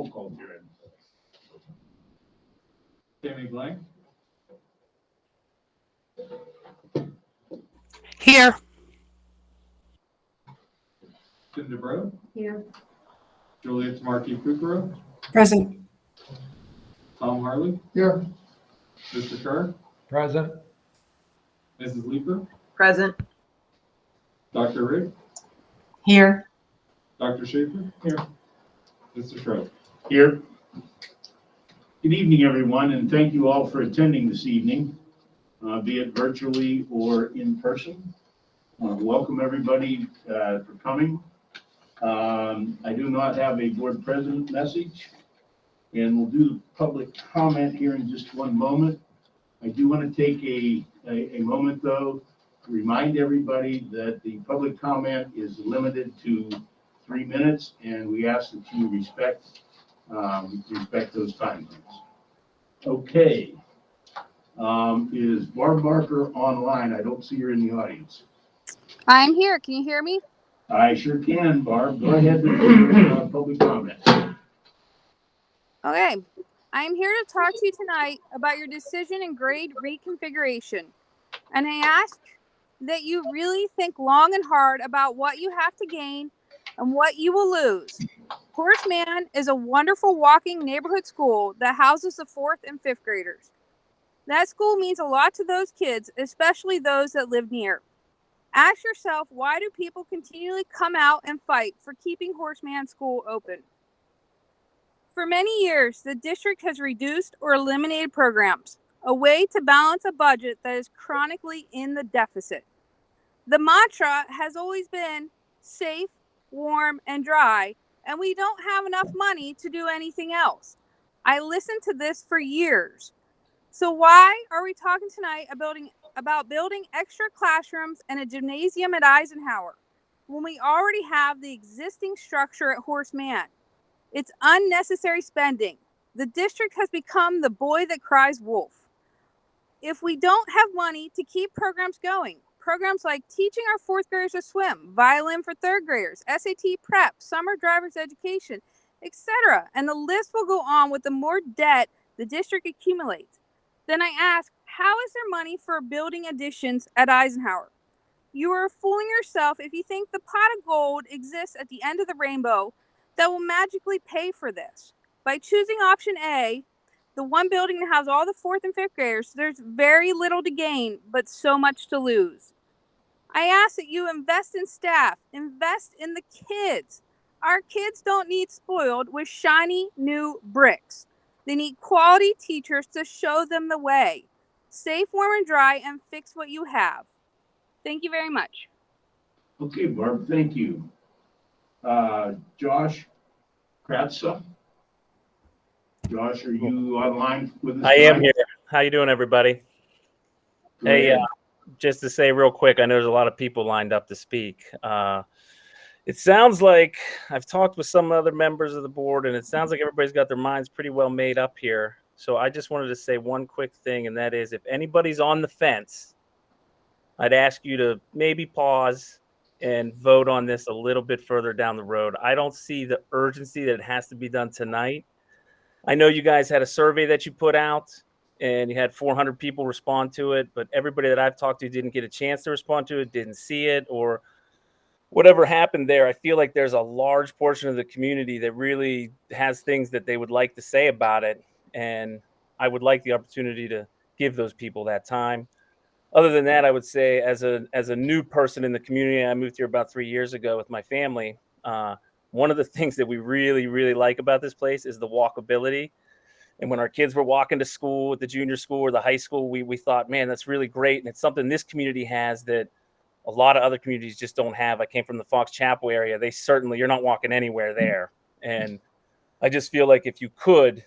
roll call period. Tammy Blank. Here. Cindy Bro. Here. Juliet Markey Kukuro. Present. Tom Harley. Here. Mr. Kerr. Present. Mrs. Leeper. Present. Dr. Rick. Here. Dr. Schaefer. Here. Mr. Schroeder. Here. Good evening, everyone, and thank you all for attending this evening, be it virtually or in person. Welcome everybody for coming. I do not have a board president message, and we'll do public comment here in just one moment. I do want to take a moment, though, to remind everybody that the public comment is limited to 3 minutes, and we ask that you respect those time limits. Okay. Is Barb Barker online? I don't see her in the audience. I'm here. Can you hear me? I sure can, Barb. Go ahead with your public comment. Okay. I'm here to talk to you tonight about your decision and grade reconfiguration. And I ask that you really think long and hard about what you have to gain and what you will lose. Horace Mann is a wonderful walking neighborhood school that houses the 4th and 5th graders. That school means a lot to those kids, especially those that live near. Ask yourself, why do people continually come out and fight for keeping Horace Mann School open? For many years, the district has reduced or eliminated programs, a way to balance a budget that is chronically in the deficit. The mantra has always been safe, warm, and dry, and we don't have enough money to do anything else. I listened to this for years. So why are we talking tonight about building extra classrooms and a gymnasium at Eisenhower when we already have the existing structure at Horace Mann? It's unnecessary spending. The district has become the boy that cries wolf. If we don't have money to keep programs going, programs like teaching our 4th graders to swim, violin for 3rd graders, SAT prep, summer driver's education, etc., and the list will go on with the more debt the district accumulates, then I ask, how is there money for building additions at Eisenhower? You are fooling yourself if you think the pot of gold exists at the end of the rainbow that will magically pay for this. By choosing option A, the one building that has all the 4th and 5th graders, there's very little to gain, but so much to lose. I ask that you invest in staff, invest in the kids. Our kids don't need spoiled with shiny new bricks. They need quality teachers to show them the way. Safe, warm, and dry, and fix what you have. Thank you very much. Okay, Barb, thank you. Josh Kratza. Josh, are you online with us? I am here. How you doing, everybody? Go Hey, ahead. just to say real quick, I know there's a lot of people lined up to speak. It sounds like I've talked with some other members of the board, and it sounds like everybody's got their minds pretty well made up here. So I just wanted to say one quick thing, and that is if anybody's on the fence, I'd ask you to maybe pause and vote on this a little bit further down the road. I don't see the urgency that it has to be done tonight. I know you guys had a survey that you put out, and you had 400 people respond to it, but everybody that I've talked to didn't get a chance to respond to it, didn't see it, or whatever happened there. I feel like there's a large portion of the community that really has things that they would like to say about it, and I would like the opportunity to give those people that time. Other than that, I would say as a new person in the community, I moved here about 3 years ago with my family. One of the things that we really, really like about this place is the walkability. And when our kids were walking to school at the junior school or the high school, we thought, man, that's really great. And it's something this community has that a lot of other communities just don't have. I came from the Fox Chapel area. You're not walking anywhere there. And I just feel like if you could,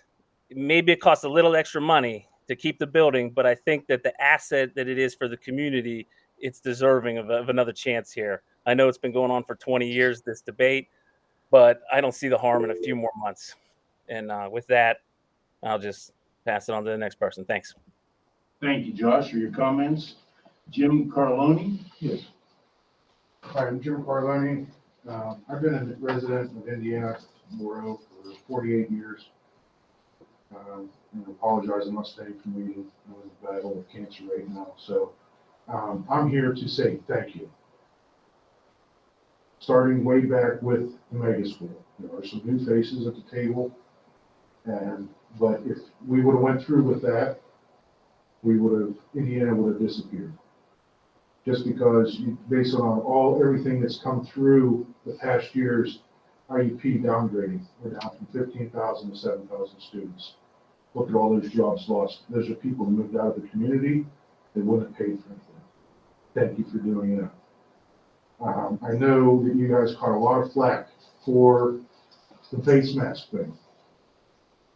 maybe it costs a little extra money to keep the building, but I think that the asset that it is for the community, it's deserving of another chance here. I know it's been going on for 20 years, this debate, but I don't see the harm in a few more months. And with that, I'll just pass it on to the next person. Thanks. Thank you, Josh, for your comments. Jim Carloni. Yes. Hi, I'm Jim Carloni. I've been a resident of Indiana Moro for 48 years. And apologize, I must stay from meeting. I'm in a battle with cancer right now. So I'm here to say thank you. Starting way back with the mega school, there are some new faces at the table. But if we would have went through with that, Indiana would have disappeared. Just because based on everything that's come through the past year's IEP downgrading, we're down from 15,000 to 7,000 students. Look at all those jobs lost. Those are people who moved out of the community that wouldn't have paid for anything. Thank you for doing that. I know that you guys caught a lot of flack for the face mask thing.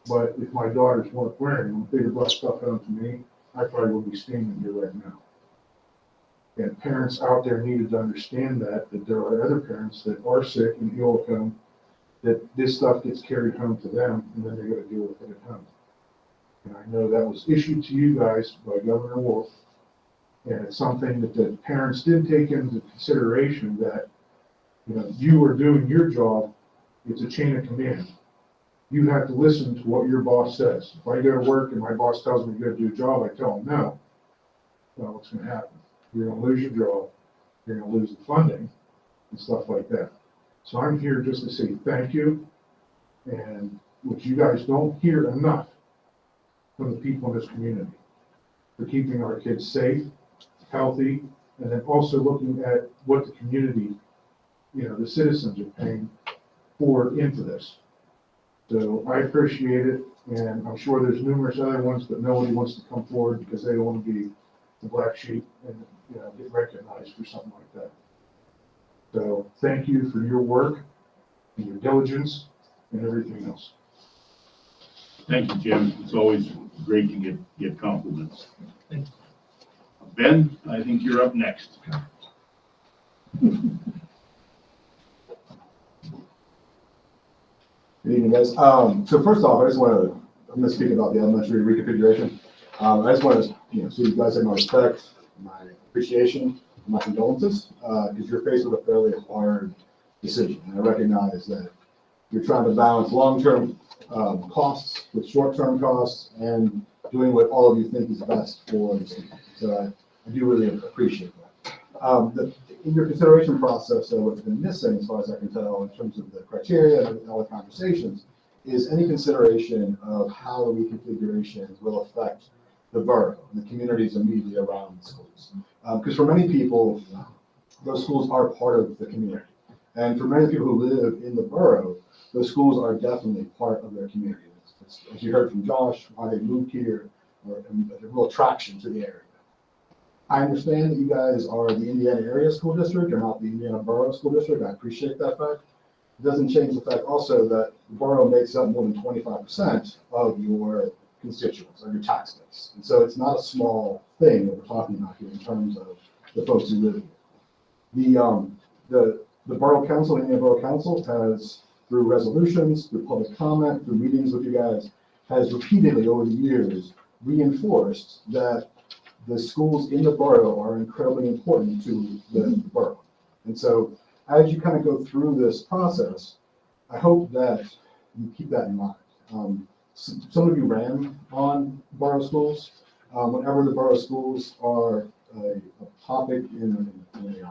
But if my daughters weren't wearing them, if they had brought stuff home to me, I probably would be standing here right now. And parents out there needed to understand that there are other parents that are sick and ill at home, that this stuff gets carried home to them, and then they're going to deal with it at home. And I know that was issued to you guys by Governor Wolf, and it's something that the parents did take into consideration that, you are doing your job. It's a chain of command. You have to listen to what your boss says. If I go to work and my boss tells me to go do a job, I tell him no. Well, what's going to happen? You're going to lose your job. You're going to lose the funding and stuff like that. So I'm here just to say thank you, and what you guys don't hear enough from the people in this community for keeping our kids safe, healthy, and then also looking at what the community, the citizens are paying for into this. So I appreciate it, and I'm sure there's numerous other ones, but nobody wants to come forward because they don't want to be the black sheep and get recognized for something like that. So thank you for your work and your diligence and everything else. Thank you, Jim. It's always great to get compliments. Ben, I think you're up next. Good evening, guys. So first off, I'm going to speak about the elementary reconfiguration. I just want to, so you guys have my respect, my appreciation, my condolences, because you're faced with a fairly hard decision. And I recognize that you're trying to balance long-term costs with short-term costs and doing what all of you think is best for the student. So I do really appreciate that. In your consideration process, what's been missing, as far as I can tell, in terms of the criteria and all the conversations, is any consideration of how the reconfigurations will affect the borough and the communities immediately around the schools. Because for many people, those schools are part of the community. And for many people who live in the borough, those schools are definitely part of their community. As you heard from Josh, why they moved here, or a real attraction to the area. I understand that you guys are the Indiana Area School District and not the Indiana Borough School District. I appreciate that fact. It doesn't change the fact also that the borough makes up more than 25% of your constituents, of your tax base. And so it's not a small thing that we're talking about here in terms of the folks who live here. The Borough Council, the Indiana Borough Council, has, through resolutions, through public comment, through meetings with you guys, has repeatedly over the years reinforced that the schools in the borough are incredibly important to the borough. And so as you kind of go through this process, I hope that you keep that in mind. Some of you ran on borough schools. Whenever the borough schools are a topic in an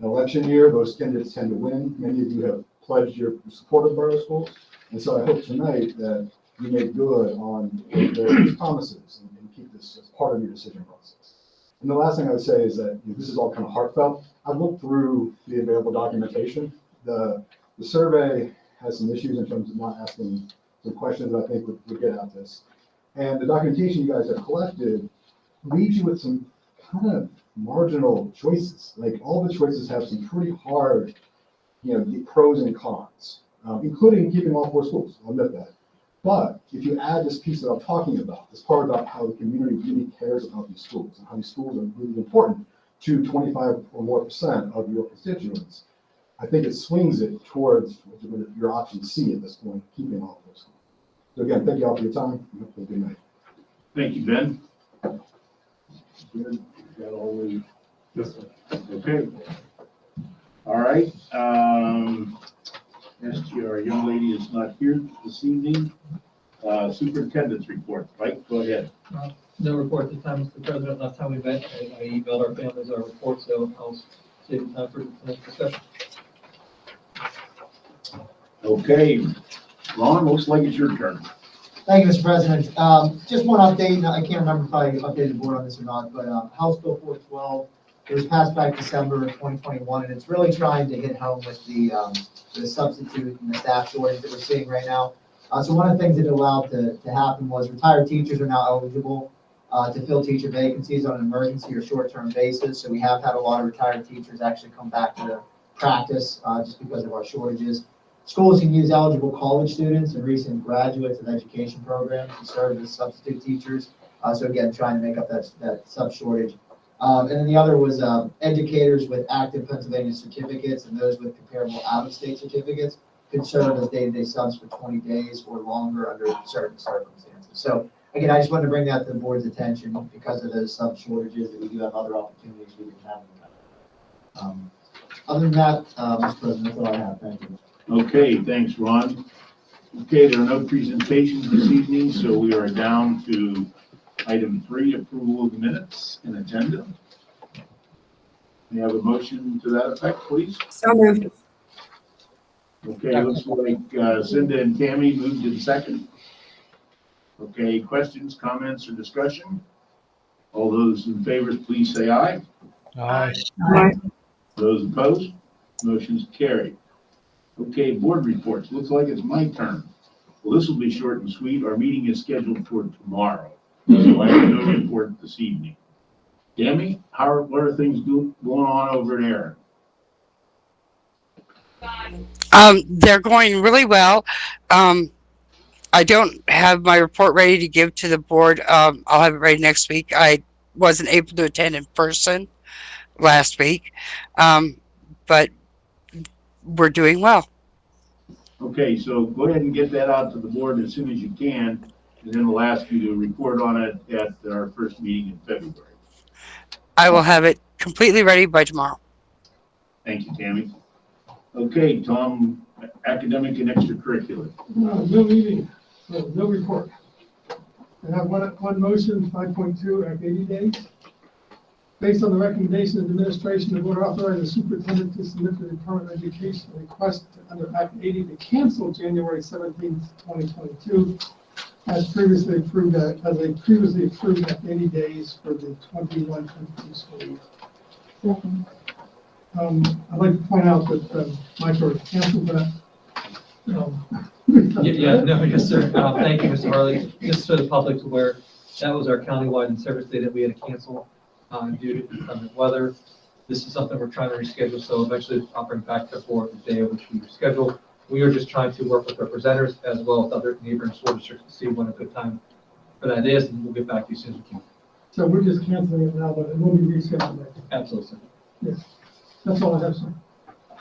election year, those candidates tend to win. Many of you have pledged your support of borough schools. And so I hope tonight that you make good on those promises and keep this as part of your decision process. And the last thing I would say is that this is all kind of heartfelt. I've looked through the available documentation. The survey has some issues in terms of not asking some questions that I think would get at this. And the documentation you guys have collected leaves you with some kind of marginal choices. Like all the choices have some pretty hard, the pros and cons, including keeping all 4 schools. I'll admit that. But if you add this piece that I'm talking about, this part about how the community really cares about these schools and how these schools are really important to 25 or more % of your constituents, I think it swings it towards your option C at this point, keeping all 4 schools. So again, thank you all for your time. Have a good night. Thank you, Ben. Good. Got all the, Okay. All right. SG, our young lady is not here this evening. Superintendent's report. Pike, go ahead. No report this time, Mr. President. Last time we met, I emailed our families our report, so I'll save time for tonight's discussion. Okay, Ron, looks like it's your turn. Thank you, Mr. President. Just one update, I can't remember if I updated the board on this or not, but House Bill 412, it was passed back December of 2021, and it's really trying to hit home with the substitute and the staff shortage that we're seeing right now. So one of the things that it allowed to happen was retired teachers are now eligible to fill teacher vacancies on an emergency or short-term basis. So we have had a lot of retired teachers actually come back to practice just because of our shortages. Schools can use eligible college students and recent graduates of education programs to serve as substitute teachers. So again, trying to make up that sub shortage. And then the other was educators with active Pennsylvania certificates and those with comparable out-of-state certificates could serve as day-to-day subs for 20 days or longer under certain circumstances. So again, I just wanted to bring that to the board's attention because of those sub shortages that we do have other opportunities we can have. Other than that, Mr. President, that's all I have. Thank you. Okay, thanks, Ron. Okay, there are no presentations this evening, so we are down to item 3, approval of minutes and agenda. May I have a motion to that effect, please? So moved. Okay, looks like Cinda and Tammy moved in second. Okay, questions, comments, or discussion? All those in favor, please say aye. Aye. Those opposed? Motion's carried. Okay, board reports. Looks like it's my turn. Well, this will be short and sweet. Our meeting is scheduled for tomorrow, so I have no report this evening. Tammy, what are things going on over there? They're going really well. I don't have my report ready to give to the board. I'll have it ready next week. I wasn't able to attend in person last week, but we're doing well. Okay, so go ahead and get that out to the board as soon as you can, and then we'll ask you to report on it at our first meeting in February. I will have it completely ready by tomorrow. Thank you, Tammy. Okay, Tom, academic and extracurricular. No meeting, no report. I have one motion, 5.2, Act 80 days. Based on the recommendation of the administration, the board authorized the superintendent to submit to the Department of Education a request under Act 80 to cancel January 17th, 2022, as previously approved Act 80 days for the 21-22 school year. I'd like to point out that Mike already canceled that. Yes, sir. Thank you, Mr. Harley. Just so the public's aware, that was our countywide in-service day that we had to cancel due to inclement weather. This is something we're trying to reschedule, so eventually I'll bring back to the board the day of which we rescheduled. We are just trying to work with our presenters as well as other neighboring school districts to see when a good time for that is, and we'll get back to you as soon as we can. So we're just canceling it now, but it will be rescheduled. Absolutely, sir. Yes, that's all I have, sir.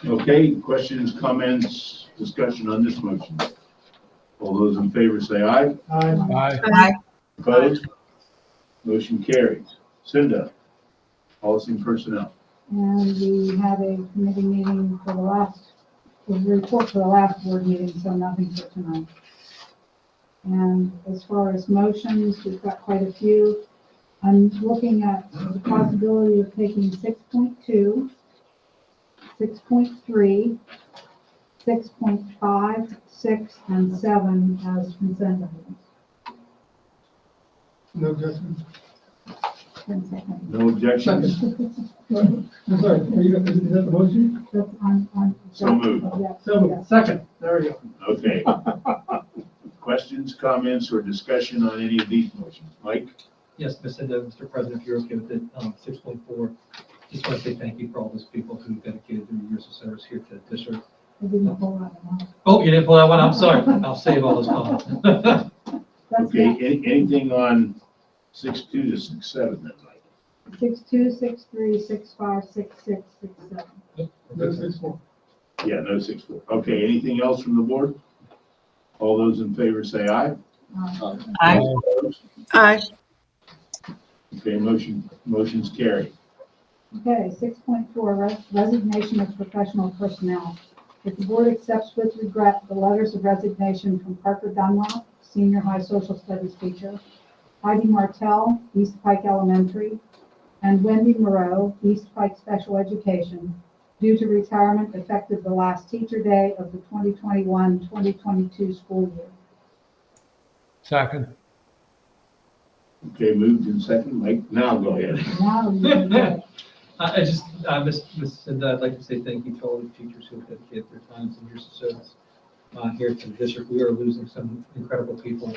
Okay, questions, comments, discussion on this motion? All those in favor say aye. Aye. Opposed? Motion carries. Cinda, policy and personnel. And we had a committee meeting for the report for the last board meeting, so nothing for tonight. And as far as motions, we've got quite a few. I'm looking at the possibility of taking 6.2, 6.3, 6.5, 6, and 7 as consent items. No objection. 10 seconds. No objections? I'm sorry, is that the motion? That's on. So moved. Yeah, So, yeah. second, there we go. Okay. Questions, comments, or discussion on any of these motions? Mike? Yes, Mr. President, if you're okay with it, 6.4, just want to say thank you for all those people who dedicated their years of service here to the district. I didn't pull that one out. Oh, you didn't pull that one? I'm sorry. I'll save all those comments. That's Okay, it. anything on 6.2 to 6.7 then, Mike? 6.2, 6.3, 6.5, 6.6, 6.7. No 6.4. Yeah, no 6.4. Okay, anything else from the board? All those in favor say aye. Aye. Opposed? Aye. Okay, motion's carried. Okay, 6.4, resignation of professional personnel. that the board accepts with regret the letters of resignation from Parker Dunlop, senior high social studies teacher, Heidi Martell, East Pike Elementary, and Wendy Moreau, East Pike Special Education, due to retirement effective the last teacher day of the 2021-2022 school year. Second. Okay, moved in second. Mike, now go ahead. Now, you Miss Cinda, I'd like to say thank you to all the teachers who have dedicated their times and years of service here to the district. We are losing some incredible people.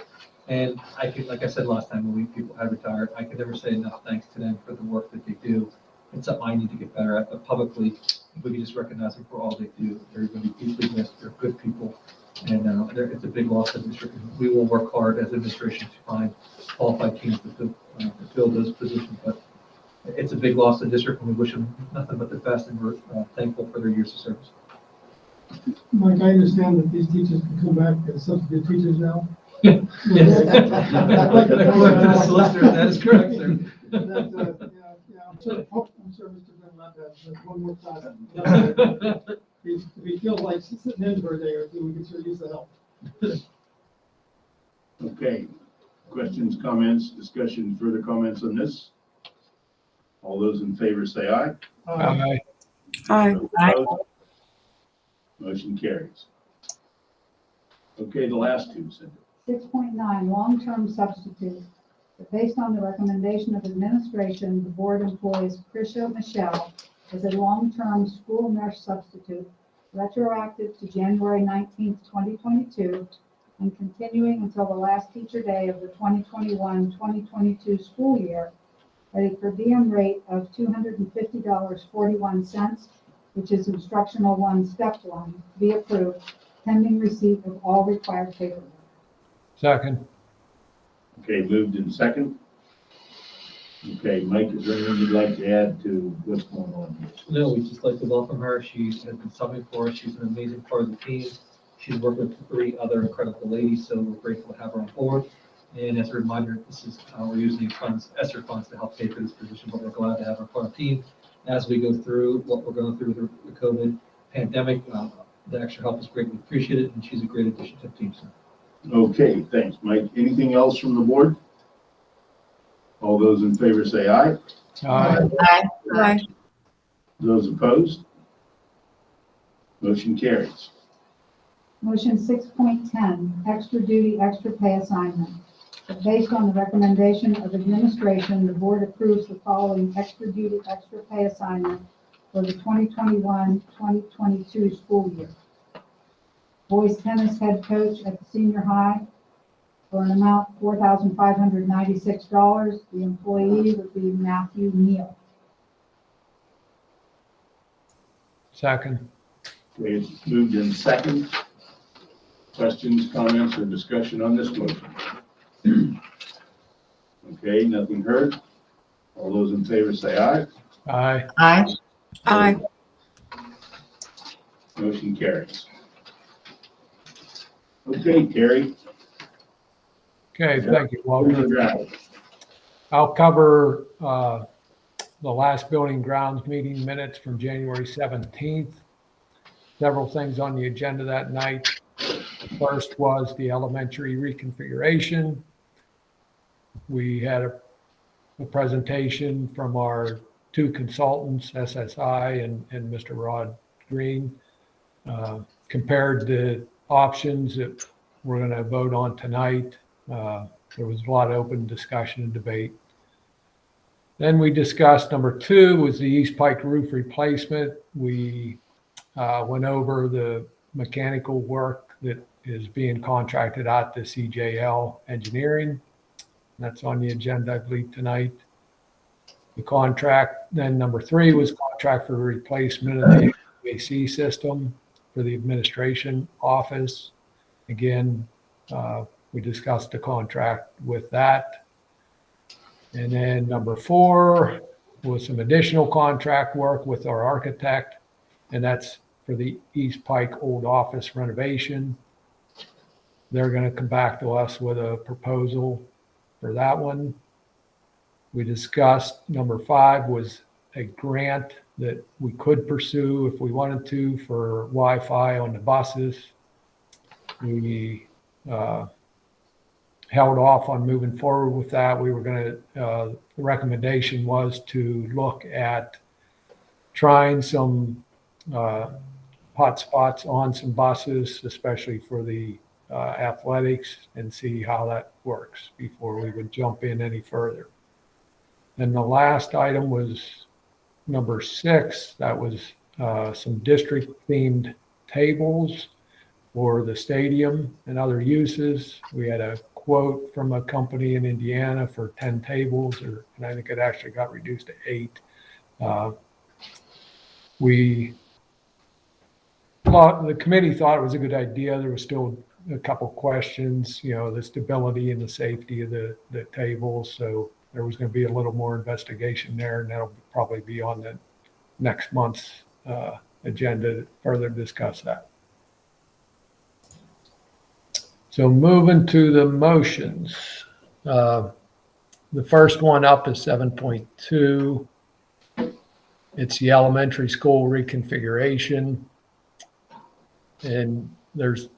And I could, like I said last time when people had retired, I could never say enough thanks to them for the work that they do. It's something I need to get better at, but publicly, if we could just recognize them for all they do. They're going to be deeply missed. They're good people. And it's a big loss to the district. We will work hard as administration to find qualified teams to fill those positions. But it's a big loss to the district, and we wish them nothing but the best, and we're thankful for their years of service. Mike, I understand that these teachers can come back as substitute teachers now. Yes. According to the solicitor, that is correct, sir. I'm sure Mr. Dunlap has one more class. If he feels like sitting in for a day or two, we can sure use the help. Okay, questions, comments, discussion, further comments on this? All those in favor say aye. Aye. Those opposed? Motion carries. Okay, the last two, Cindy. 6.9, long-term substitute. Based on the recommendation of administration, the board employs Krisha Michelle as a long-term school nurse substitute, retroactive to January 19th, 2022, and continuing until the last teacher day of the 2021-2022 school year at a per diem rate of $250.41, which is instructional 1, step 1, be approved, pending receipt of all required paperwork. Second. Okay, moved in second. Okay, Mike, is there anything you'd like to add to what's going on here? No, we'd just like to welcome her. She has been subbing for us. She's an amazing part of the team. She's worked with 3 other incredible ladies, so we're grateful to have her on board. And as a reminder, this is we're using funds, ESSER funds, to help pay for this position, but we're glad to have her part of the team. As we go through what we're going through with the COVID pandemic, the extra help is greatly appreciated, and she's a great addition to the team. So. Okay, thanks, Mike. Anything else from the board? All those in favor say aye. Aye. Aye. Those opposed? Motion carries. Motion 6.10, extra duty, extra pay assignment. Based on the recommendation of administration, the board approves the following extra duty, extra pay assignment for the 2021-2022 school year. Boys tennis head coach at the senior high for an amount $4,596. The employee would be Matthew Neal. Second. Okay, it's moved in second. Questions, comments, or discussion on this motion? Okay, nothing heard. All those in favor say aye. Aye. Aye. Motion carries. Okay, Terry. Okay, thank you, Walter. Drive. I'll cover the last building grounds meeting minutes from January 17th. Several things on the agenda that night. First was the elementary reconfiguration. We had a presentation from our 2 consultants, SSI and Mr. Rod Green, compared the options that we're going to vote on tonight. There was a lot of open discussion and debate. Then we discussed number 2 was the East Pike roof replacement. We went over the mechanical work that is being contracted out to CJL Engineering. That's on the agenda, I believe, tonight. The contract, then number 3 was contract for replacement of the HVAC system for the administration office. Again, we discussed the contract with that. And then number 4 was some additional contract work with our architect, and that's for the East Pike old office renovation. They're going to come back to us with a proposal for that one. We discussed number 5 was a grant that we could pursue if we wanted to for Wi-Fi on the buses. We held off on moving forward with that. We were going to, the recommendation was to look at trying some hotspots on some buses, especially for the athletics, and see how that works before we would jump in any further. And the last item was number 6. That was some district themed tables for the stadium and other uses. We had a quote from a company in Indiana for 10 tables, and I think it actually got reduced to 8. The committee thought it was a good idea. There was still a couple questions, the stability and the safety of the tables. So there was going to be a little more investigation there, and that'll probably be on the next month's agenda to further discuss that. So moving to the motions. The first one up is 7.2. It's the elementary school reconfiguration. And there's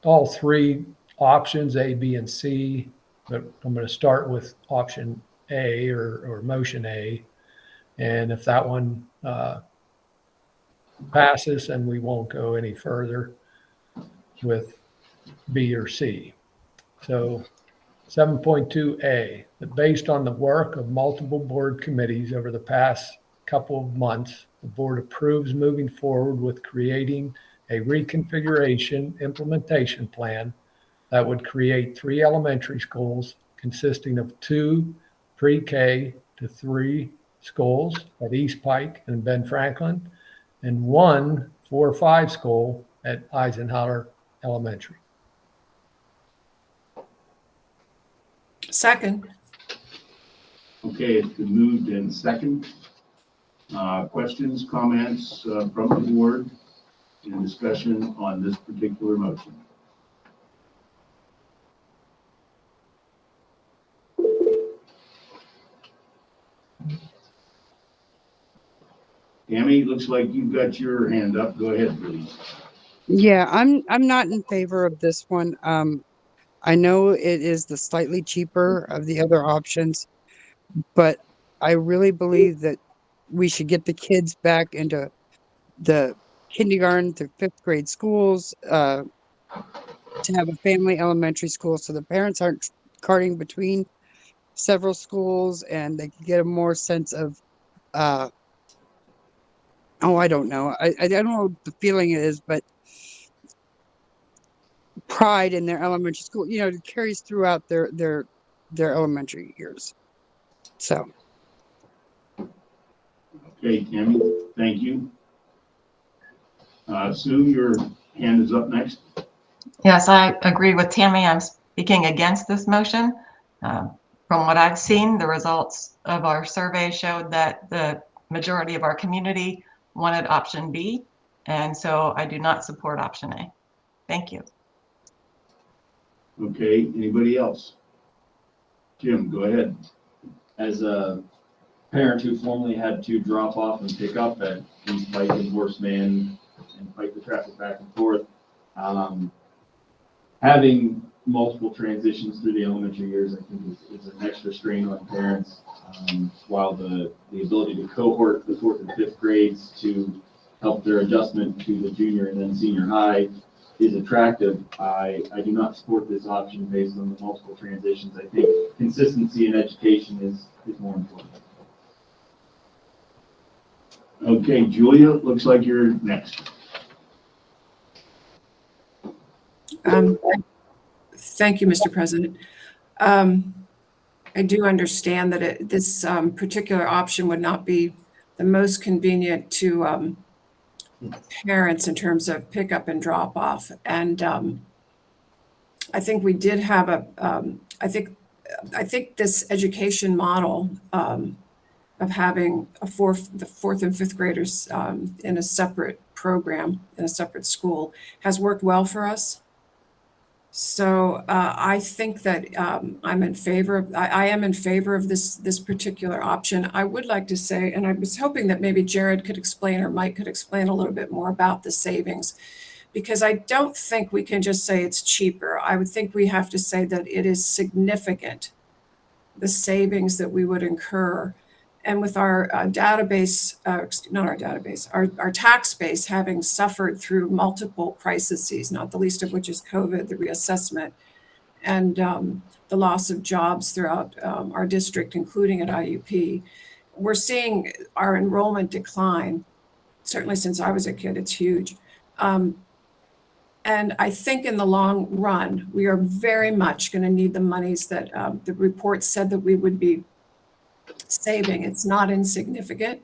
all 3 options, A, B, and C, but I'm going to start with option A or motion A. And if that one passes, then we won't go any further with B or C. So 7.2A, that based on the work of multiple board committees over the past couple of months, the board approves moving forward with creating a reconfiguration implementation plan that would create 3 elementary schools consisting of 2 pre-K to 3 schools at East Pike and Ben Franklin, and 1 4-5 school at Eisenhower Elementary. Second. Okay, it's been moved and second. Questions, comments from the board in discussion on this particular motion? Tammy, looks like you've got your hand up. Go ahead, please. Yeah, I'm not in favor of this one. I know it is the slightly cheaper of the other options, but I really believe that we should get the kids back into the kindergarten through 5th grade schools, to have a family elementary school so the parents aren't carting between several schools, and they can get a more sense of I don't know. I don't know what the feeling is, but pride in their elementary school, it carries throughout their elementary years. So Okay, Tammy, thank you. Sue, your hand is up next. Yes, I agree with Tammy. I'm speaking against this motion. From what I've seen, the results of our survey showed that the majority of our community wanted option B, and so I do not support option A. Thank you. Okay, anybody else? Jim, go ahead. As a parent who formerly had to drop off and pick up at East Pike and Horseman and fight the traffic back and forth, having multiple transitions through the elementary years, I think is an extra strain on parents. While the ability to cohort the 4th and 5th grades to help their adjustment to the junior and then senior high is attractive, I do not support this option based on the multiple transitions. I think consistency in education is more important. Okay, Julia, looks like you're next. Thank you, Mr. President. I do understand that this particular option would not be the most convenient to parents in terms of pickup and drop off. And I think we did have I think this education model of having the 4th and 5th graders in a separate program, in a separate school, has worked well for us. So I think that I'm in favor of, I am in favor of this particular option. I would like to say, and I was hoping that maybe Jared could explain or Mike could explain a little bit more about the savings, because I don't think we can just say it's cheaper. I would think we have to say that it is significant, the savings that we would incur. And with our database, not our database, our tax base having suffered through multiple crises, not the least of which is COVID, the reassessment, and the loss of jobs throughout our district, including at IUP, we're seeing our enrollment decline. Certainly since I was a kid, it's huge. And I think in the long run, we are very much going to need the monies that the report said that we would be saving. It's not insignificant.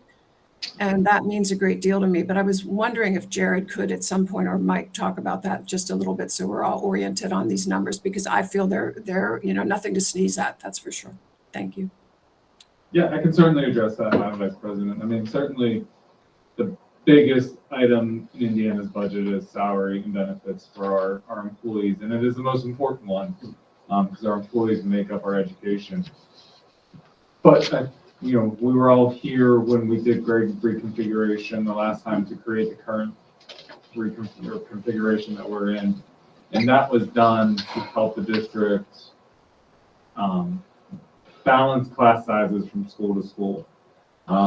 And that means a great deal to me. But I was wondering if Jared could at some point, or Mike, talk about that just a little bit so we're all oriented on these numbers, because I feel they're nothing to sneeze at, that's for sure. Thank you. Yeah, I can certainly address that, Madam Vice President. I mean, certainly the biggest item in Indiana's budget is salary and benefits for our employees, and it is the most important one because our employees make up our education. But we were all here when we did grade reconfiguration the last time to create the current configuration that we're in, and that was done to help the district balance class sizes from school to school.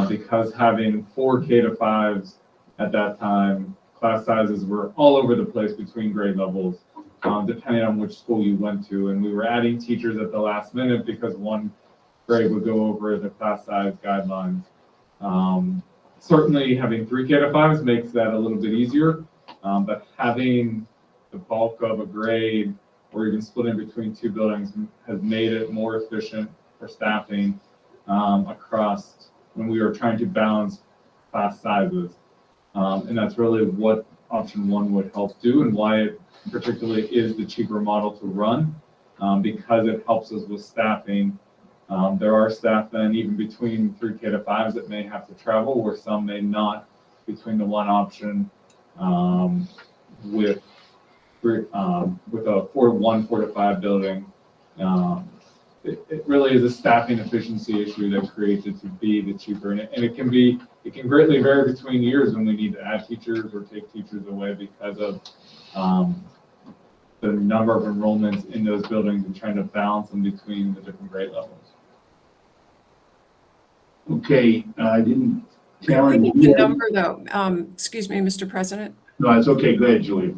Because having 4 K-5s at that time, class sizes were all over the place between grade levels, depending on which school you went to. And we were adding teachers at the last minute because one grade would go over the class size guidelines. Certainly having 3 K-5s makes that a little bit easier, but having the bulk of a grade or even splitting between 2 buildings has made it more efficient for staffing across when we are trying to balance class sizes. And that's really what option 1 would help do, and why it particularly is the cheaper model to run, because it helps us with staffing. There are staff then even between 3 K-5s that may have to travel, where some may not, between the one option with a 4 to 5 building. It really is a staffing efficiency issue that creates it to be the cheaper, and it can greatly vary between years when we need to add teachers or take teachers away because of the number of enrollments in those buildings and trying to balance them between the different grade levels. Okay, I didn't. We need the number though. Excuse me, Mr. President. No, it's okay. Go ahead, Julie.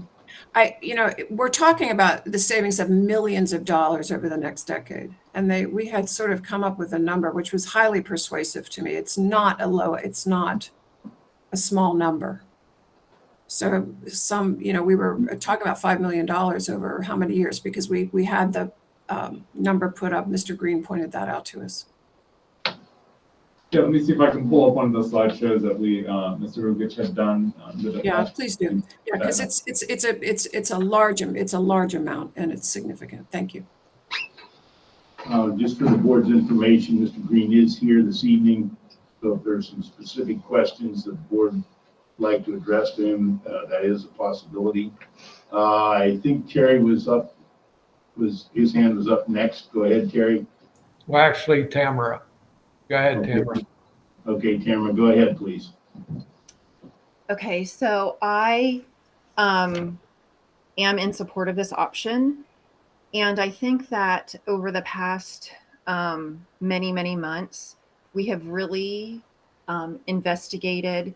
We're talking about the savings of millions of dollars over the next decade. And we had sort of come up with a number which was highly persuasive to me. It's not a small number. So we were talking about $5 million over how many years, because we had the number put up. Mr. Green pointed that out to us. Yeah, let me see if I can pull up one of the slideshows that Mr. Hvac had done. Yeah, please do. Yeah, because it's a large amount and it's significant. Thank you. Just for the board's information, Mr. Green is here this evening. So if there's some specific questions that the board would like to address to him, that is a possibility. I think Terry his hand was up next. Go ahead, Terry. Well, actually, Tamara. Go ahead, Tamara. Okay, Tamara, go ahead, please. Okay, so I am in support of this option. And I think that over the past many, many months, we have really investigated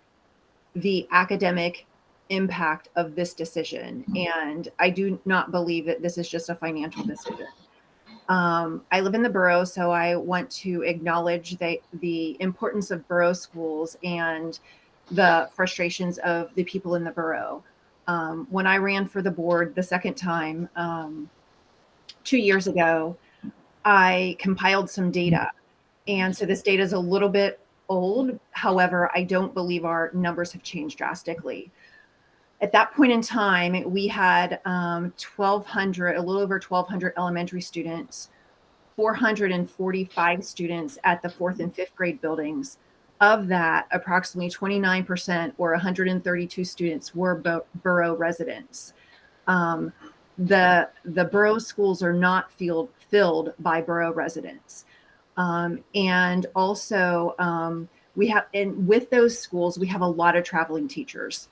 the academic impact of this decision. And I do not believe that this is just a financial decision. I live in the borough, so I want to acknowledge the importance of borough schools and the frustrations of the people in the borough. When I ran for the board the second time 2 years ago, I compiled some data. And so this data is a little bit old. However, I don't believe our numbers have changed drastically. At that point in time, we had 1,200, a little over 1,200 elementary students, 445 students at the 4th and 5th grade buildings. Of that, approximately 29% or 132 students were borough residents. the borough schools are not filled by borough residents. And also, we have, and with those schools, we have a lot of traveling teachers.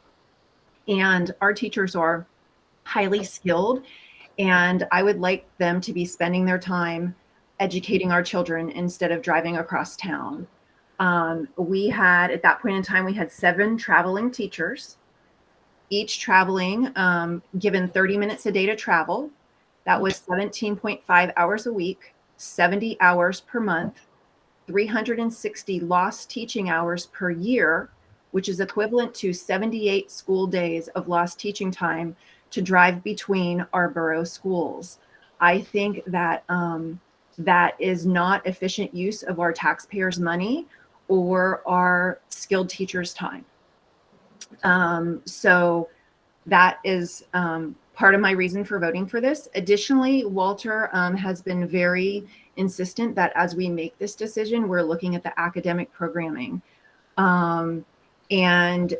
And our teachers are highly skilled, and I would like them to be spending their time educating our children instead of driving across town. We had, at that point in time, we had 7 traveling teachers, each traveling, given 30 minutes a day to travel. That was 17.5 hours a week, 70 hours per month, 360 lost teaching hours per year, which is equivalent to 78 school days of lost teaching time to drive between our borough schools. I think that that is not efficient use of our taxpayers' money or our skilled teachers' time. So that is part of my reason for voting for this. Additionally, Walter has been very insistent that as we make this decision, we're looking at the academic programming. And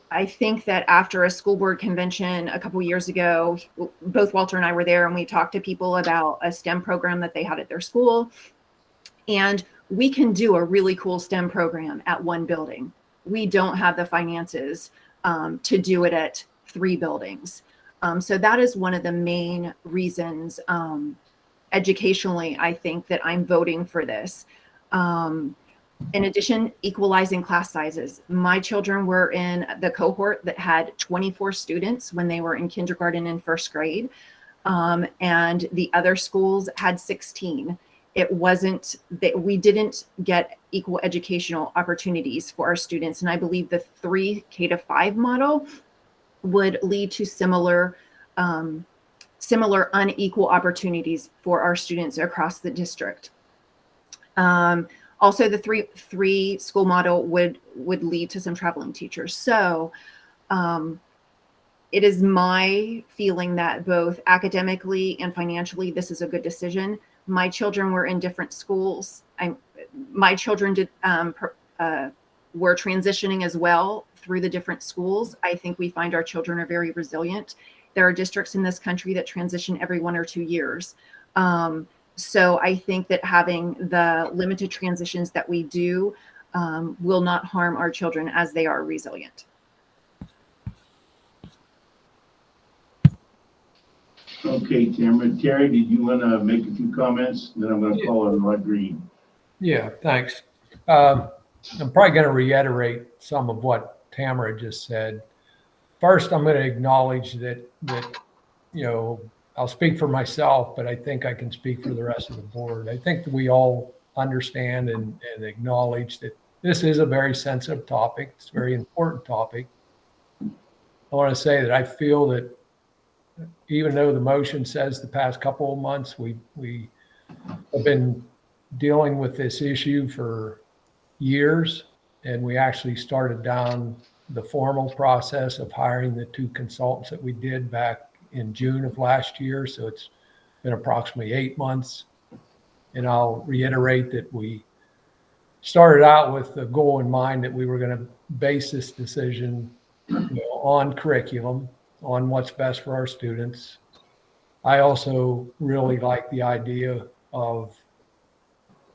I think that after a school board convention a couple years ago, both Walter and I were there, and we talked to people about a STEM program that they had at their school. And we can do a really cool STEM program at one building. We don't have the finances to do it at 3 buildings. So that is one of the main reasons educationally, I think, that I'm voting for this. In addition, equalizing class sizes. My children were in the cohort that had 24 students when they were in kindergarten and 1st grade. And the other schools had 16. It wasn't that we didn't get equal educational opportunities for our students. And I believe the 3 K-5 model would lead to similar unequal opportunities for our students across the district. Also, the three school model would lead to some traveling teachers. So it is my feeling that both academically and financially, this is a good decision. My children were in different schools. My children were transitioning as well through the different schools. I think we find our children are very resilient. There are districts in this country that transition every 1 or 2 years. So I think that having the limited transitions that we do will not harm our children as they are resilient. Okay, Tamara. Terry, did you want to make a few comments? Then I'm going to call on Rod Green. Yeah, thanks. I'm probably going to reiterate some of what Tamara just said. First, I'm going to acknowledge that I'll speak for myself, but I think I can speak for the rest of the board. I think that we all understand and acknowledge that this is a very sensitive topic. It's a very important topic. I want to say that I feel that even though the motion says the past couple of months, we have been dealing with this issue for years, and we actually started down the formal process of hiring the 2 consultants that we did back in June of last year. So it's been approximately 8 months. And I'll reiterate that we started out with the goal in mind that we were going to base this decision on curriculum, on what's best for our students. I also really like the idea of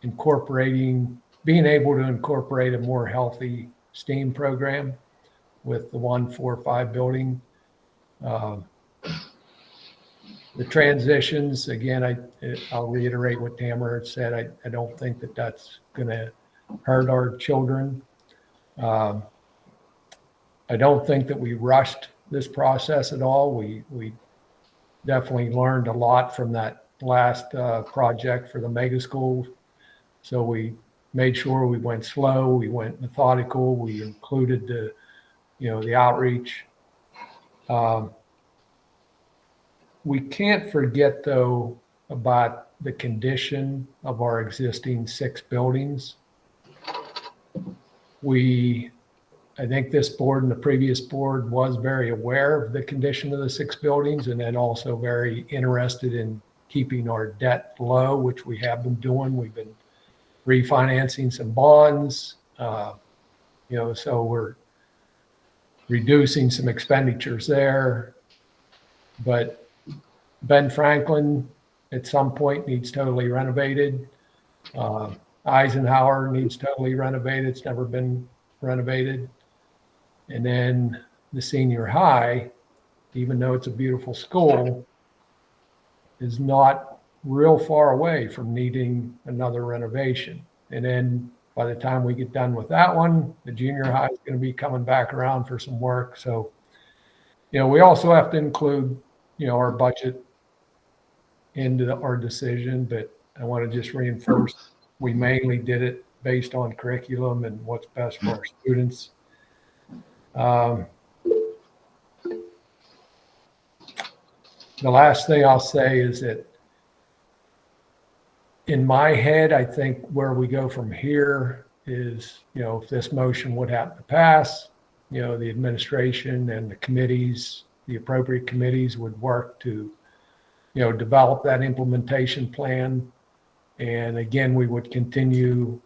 being able to incorporate a more healthy STEAM program with the 1, 4, 5 building. The transitions, again, I'll reiterate what Tamara said. I don't think that that's going to hurt our children. I don't think that we rushed this process at all. We definitely learned a lot from that last project for the mega school. So we made sure we went slow, we went methodical, we included the outreach. We can't forget, though, about the condition of our existing 6 buildings. I think this board and the previous board was very aware of the condition of the 6 buildings, and then also very interested in keeping our debt low, which we have been doing. We've been refinancing some bonds, so we're reducing some expenditures there. But Ben Franklin at some point needs totally renovated. Eisenhower needs totally renovated. It's never been renovated. And then the senior high, even though it's a beautiful school, is not real far away from needing another renovation. And then by the time we get done with that one, the junior high is going to be coming back around for some work. So, we also have to include, our budget into our decision, but I want to just reinforce, we mainly did it based on curriculum and what's best for our students. The last thing I'll say is that in my head, I think where we go from here is, if this motion would happen to pass, the administration and the committees, the appropriate committees would work to, develop that implementation plan. And again, we would continue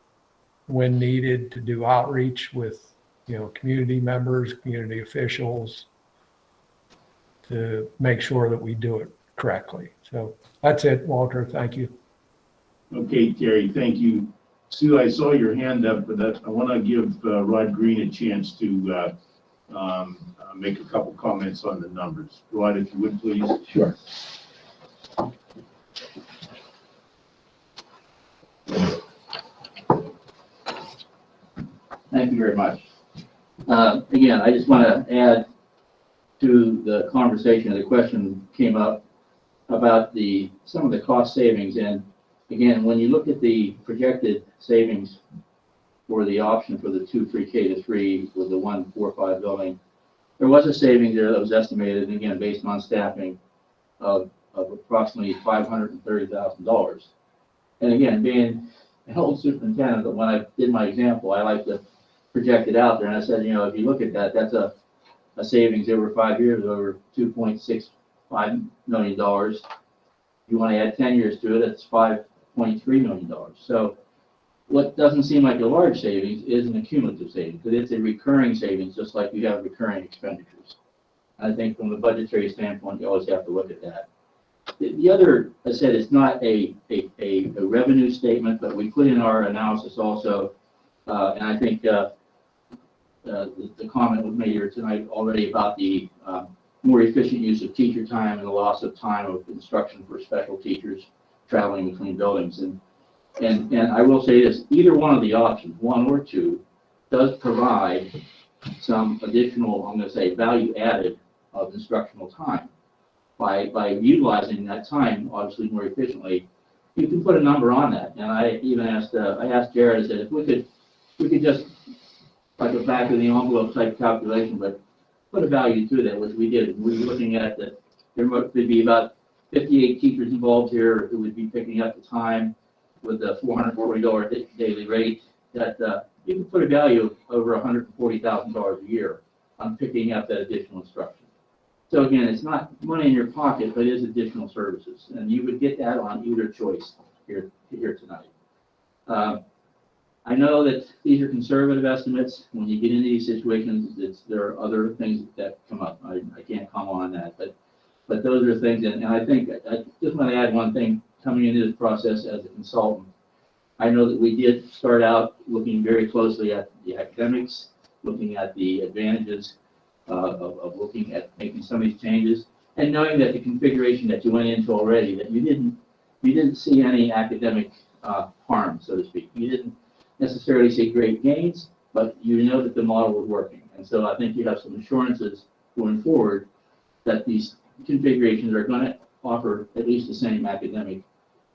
when needed to do outreach with, community members, community officials to make sure that we do it correctly. So that's it, Walter. Thank you. Okay, Terry, thank you. Sue, I saw your hand up, but I want to give Rod Green a chance to make a couple comments on the numbers. Rod, if you would, please. Sure. Thank you very much. Again, I just want to add to the conversation, the question came up about some of the cost savings. And again, when you look at the projected savings for the option for the 2 pre-K to 3 with the 1 4-5 building, there was a saving there that was estimated, again, based on staffing of approximately $530,000. And again, being an old superintendent, but when I did my example, I like to project it out there. And I said, if you look at that, that's a savings over 5 years, over $2.65 million. If you want to add 10 years to it, it's $5.3 million. So what doesn't seem like a large savings is an accumulative savings, because it's a recurring savings, just like you have recurring expenditures. I think from a budgetary standpoint, you always have to look at that. The other, I said, it's not a revenue statement, but we put in our analysis also, and I think the comment was made here tonight already about the more efficient use of teacher time and the loss of time of instruction for special teachers traveling between buildings. And I will say this, either one of the options, 1 or 2, does provide some additional, I'm going to say, value added of instructional time. By utilizing that time, obviously more efficiently, you can put a number on that. And I even asked Jared, I said, if we could just, like a back of the envelope type calculation, but put a value to that, which we did. We were looking at that there would be about 58 teachers involved here who would be picking up the time with a $440 daily rate, that you can put a value of over $140,000 a year on picking up that additional instruction. So again, it's not money in your pocket, but it is additional services, and you would get that on either choice here tonight. I know that these are conservative estimates. When you get into these situations, there are other things that come up. I can't comment on that, but those are things, and I think I just want to add one thing coming into this process as a consultant. I know that we did start out looking very closely at the academics, looking at the advantages of looking at making some of these changes, and knowing that the configuration that you went into already, that you didn't see any academic harm, so to speak. You didn't necessarily see great gains, but you know that the model was working. And so I think you have some assurances going forward that these configurations are going to offer at least the same academic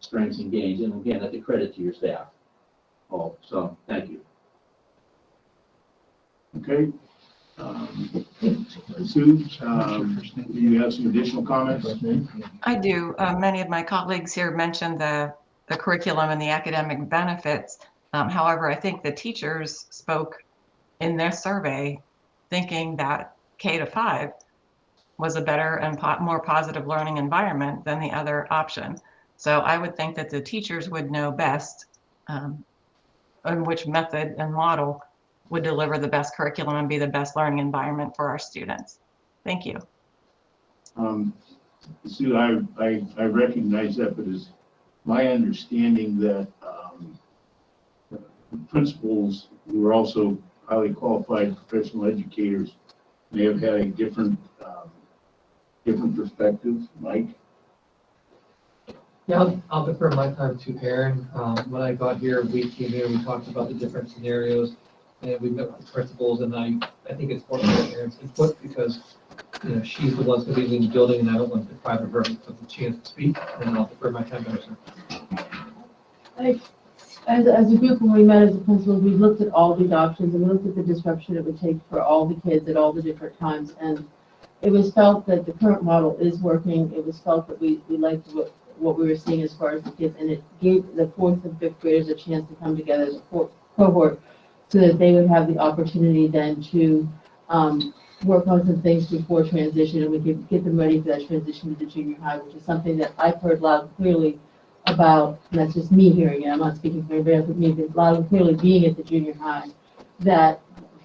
strengths and gains. And again, that's a credit to your staff. So thank you. Okay. Sue, do you have some additional comments? I do. Many of my colleagues here mentioned the curriculum and the academic benefits. However, I think the teachers spoke in their survey thinking that K-5 was a better and more positive learning environment than the other option. So I would think that the teachers would know best on which method and model would deliver the best curriculum and be the best learning environment for our students. Thank you. Sue, I recognize that, but it's my understanding that principals who are also highly qualified professional educators may have had a different perspective. Mike? Yeah, I'll defer my time to Erin. When I got here, we came in, we talked about the different scenarios, and we met with the principals, and I think it's important to get Erin's input because, you know, she's the one who's going to be in the building, and I don't want to deprive her of the chance to speak, and I'll defer my time to her. As a group, when we met as a principal, we looked at all these options and we looked at the disruption it would take for all the kids at all the different times. And it was felt that the current model is working. It was felt that we liked what we were seeing as far as the kids, and it gave the fourth and fifth graders a chance to come together as a cohort so that they would have the opportunity then to work on some things before transition, and we could get them ready for that transition to the junior high, which is something that I've heard loud and clearly about, and that's just me hearing it, I'm not speaking for everybody else, but me, but loud and clearly being at the junior high, that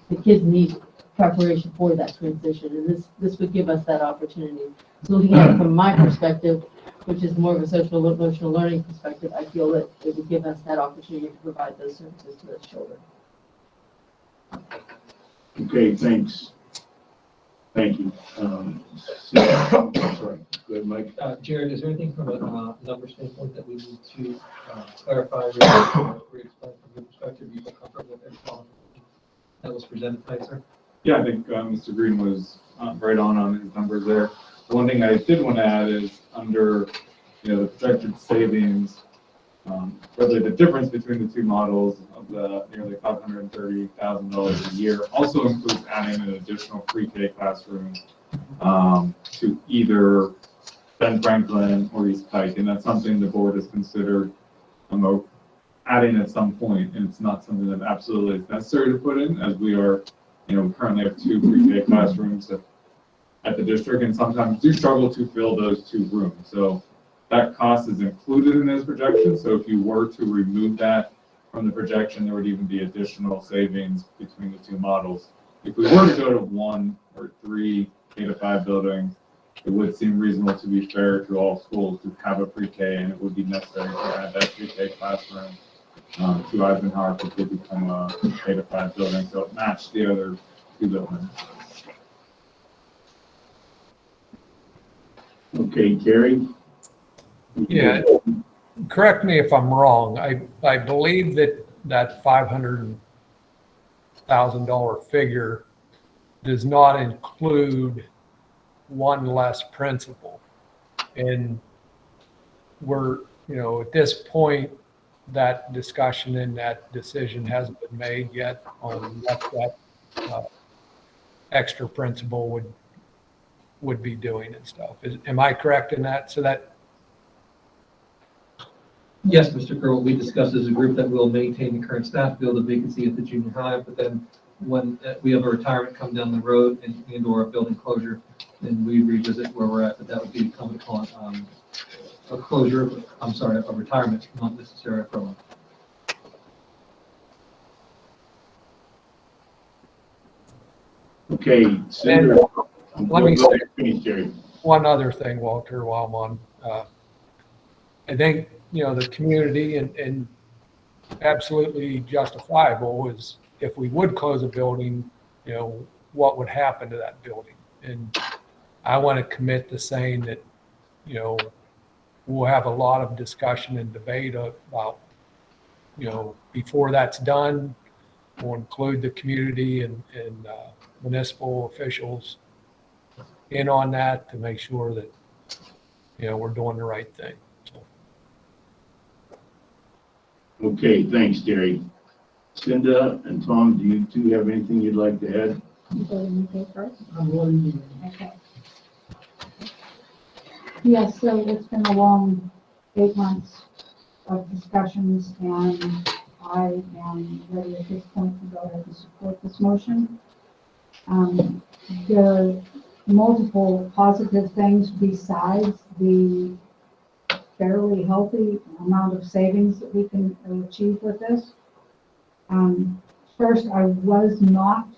the kids need preparation for that transition, and this would give us that opportunity. So looking at it from my perspective, which is more of a social emotional learning perspective, I feel that it would give us that opportunity to provide those services to those children. Okay, thanks. Thank you. Sorry, go ahead, Mike. Jared, is there anything from a number standpoint that we need to clarify or explain from your perspective? You feel comfortable with everything that was presented tonight, sir? Yeah, I think Mr. Green was right on his numbers there. The one thing I did want to add is under, the projected savings, really the difference between the two models of the nearly $530,000 a year also includes adding an additional pre-K classroom to either Ben Franklin or East Pike, and that's something the board has considered adding at some point, and it's not something that absolutely is necessary to put in, as we are, we currently have 2 pre-K classrooms at the district, and sometimes do struggle to fill those 2 rooms. So that cost is included in those projections. So if you were to remove that from the projection, there would even be additional savings between the 2 models. If we were to go to 1 or 3 K-5 buildings, it would seem reasonable, to be fair to all schools, to have a pre-K, and it would be necessary to add that pre-K classroom to Eisenhower to become a K-5 building, so it matched the other 2 buildings. Okay, Terry? Yeah, correct me if I'm wrong. I believe that $500,000 figure does not include one less principal. And we're, at this point, that discussion and that decision hasn't been made yet on what that extra principal would be doing and stuff. Am I correct in that? So that. Yes, Mr. Kerr, what we discussed as a group that we'll maintain the current staff, build a vacancy at the junior high, but then when we have a retirement come down the road and or a building closure, then we revisit where we're at, but that would be incumbent upon a retirement, not necessarily a promo. Okay, Senator. Let me say Jerry. one other thing, Walter, while I'm on. I think, the community and absolutely justifiable is if we would close a building, what would happen to that building? And I want to commit to saying that, we'll have a lot of discussion and debate about, before that's done, we'll include the community and municipal officials in on that to make sure that, we're doing the right thing. So. Okay, thanks, Terry. Cinda and Tom, do you two have anything you'd like to add? Okay. Yes, so it's been a long 8 months of discussions, and I am ready at this point to go ahead and support this motion. There are multiple positive things besides the fairly healthy amount of savings that we can achieve with this. First, I was not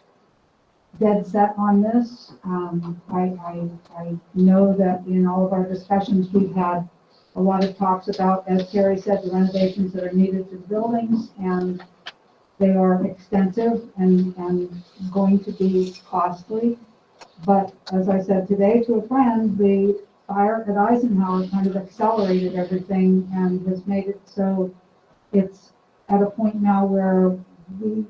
dead set on this. I know that in all of our discussions, we've had a lot of talks about, as Terry said, the renovations that are needed to the buildings, and they are extensive and going to be costly. But as I said today to a friend, the fire at Eisenhower kind of accelerated everything and has made it so it's at a point now where we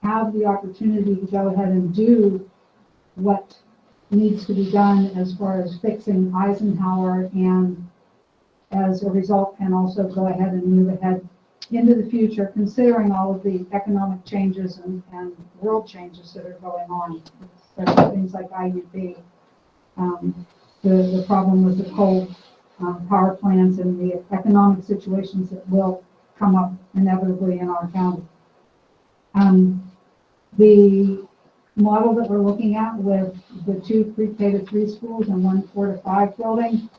have the opportunity to go ahead and do what needs to be done as far as fixing Eisenhower, and as a result can also go ahead and move ahead into the future, considering all of the economic changes and world changes that are going on, especially things like IUP. The problem with the coal power plants and the economic situations that will come up inevitably in our county. The model that we're looking at with the 2 pre-K to 3 schools and 1 4 to 5 building,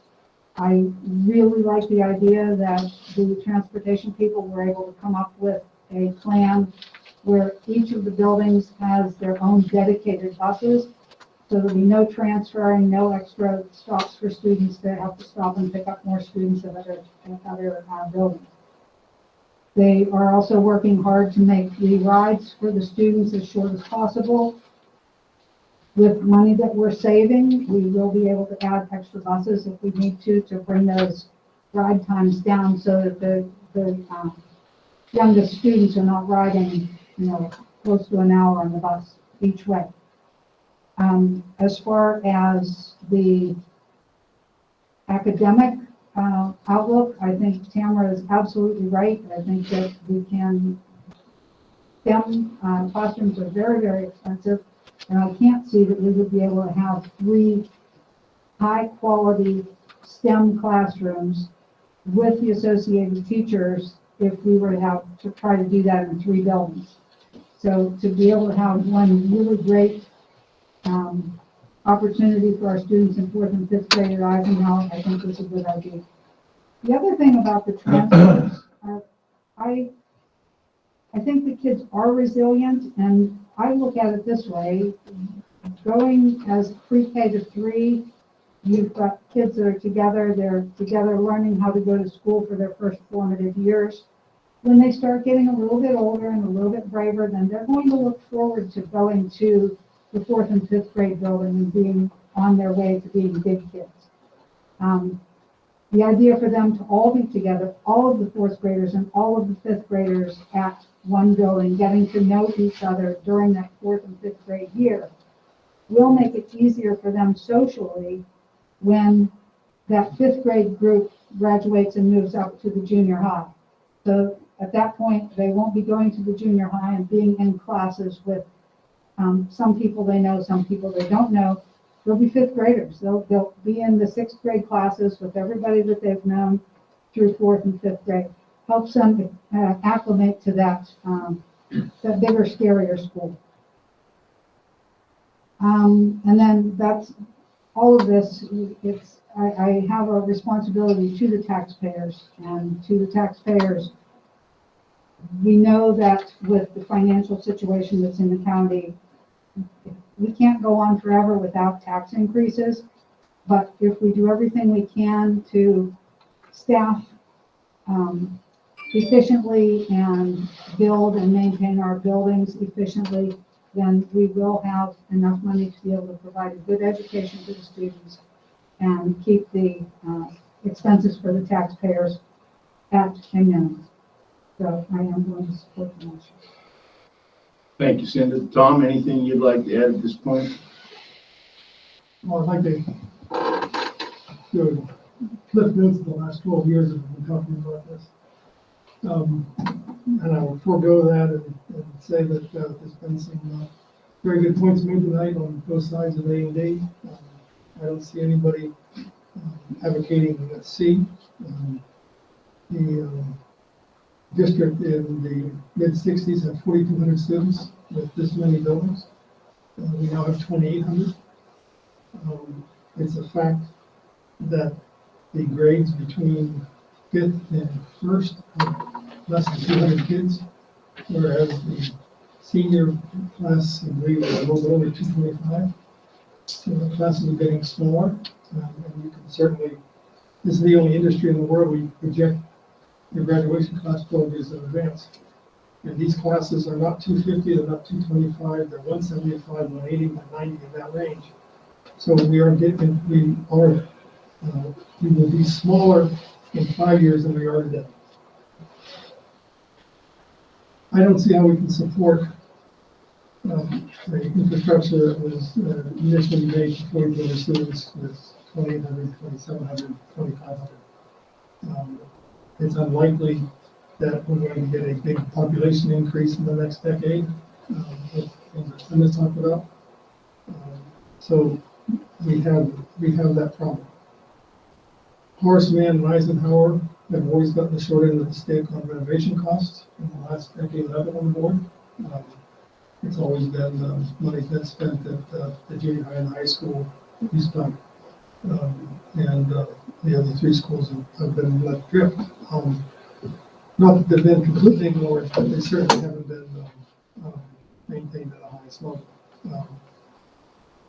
I really like the idea that the transportation people were able to come up with a plan where each of the buildings has their own dedicated buses, so there'll be no transferring, no extra stops for students that have to stop and pick up more students at other buildings. They are also working hard to make the rides for the students as short as possible. With money that we're saving, we will be able to add extra buses if we need to bring those ride times down so that the youngest students are not riding, close to an hour on the bus each way. As far as the academic outlook, I think Tamara is absolutely right. I think that we can, STEM classrooms are very, very expensive, and I can't see that we would be able to have 3 high-quality STEM classrooms with the associated teachers if we were to try to do that in 3 buildings. So to be able to have one really great opportunity for our students in 4th and 5th grade at Eisenhower, I think is a good idea. The other thing about the transfers, I think the kids are resilient, and I look at it this way: going as pre-K to 3, you've got kids that are together, they're together learning how to go to school for their first formative years. When they start getting a little bit older and a little bit braver, then they're going to look forward to going to the 4th and 5th grade building and being on their way to being big kids. The idea for them to all be together, all of the 4th graders and all of the 5th graders at one building, getting to know each other during that 4th and 5th grade year, will make it easier for them socially when that 5th grade group graduates and moves up to the junior high. So at that point, they won't be going to the junior high and being in classes with some people they know, some people they don't know. They'll be 5th graders. They'll be in the 6th grade classes with everybody that they've known through 4th and 5th grade. Helps them acclimate to that bigger, scarier school. And then that's all of this. I have a responsibility to the taxpayers, and to the taxpayers, we know that with the financial situation that's in the county, we can't go on forever without tax increases, but if we do everything we can to staff efficiently and build and maintain our buildings efficiently, then we will have enough money to be able to provide a good education to the students and keep the expenses for the taxpayers at a minimum. So I am going to support the motion. Thank you, Cindy. Tom, anything you'd like to add at this point? Well, I'd like to do cliff notes of the last 12 years that we've been talking about this. And I will forego that and say that there's been some very good points made tonight on both sides of A&D. I don't see anybody advocating C. The district in the mid-60s had 4,200 students with this many buildings. We now have 2,800. It's a fact that the grades between 5th and 1st are less than 200 kids, whereas the senior class in grade a little over 225. So the classes are getting smaller, and you can certainly, this is the only industry in the world where you project your graduation class 12 years in advance. And these classes are not 250, they're not 225, they're 175, 180, 190, in that range. So we will be smaller in 5 years than we are today. I don't see how we can support the infrastructure that was initially made for 40 million students with 2,800, 2,700, 2,500. It's unlikely that we're going to get a big population increase in the next decade, as Linda talked about. So we have that problem. Horace Mann and Eisenhower have always gotten the short end of the stick on renovation costs in the last decade that I've been on the board. It's always been money's been spent at the junior high and high school at East Pike. And the other three schools have been let drift. Not that they've been completely ignored, but they certainly haven't been maintained at the highest level.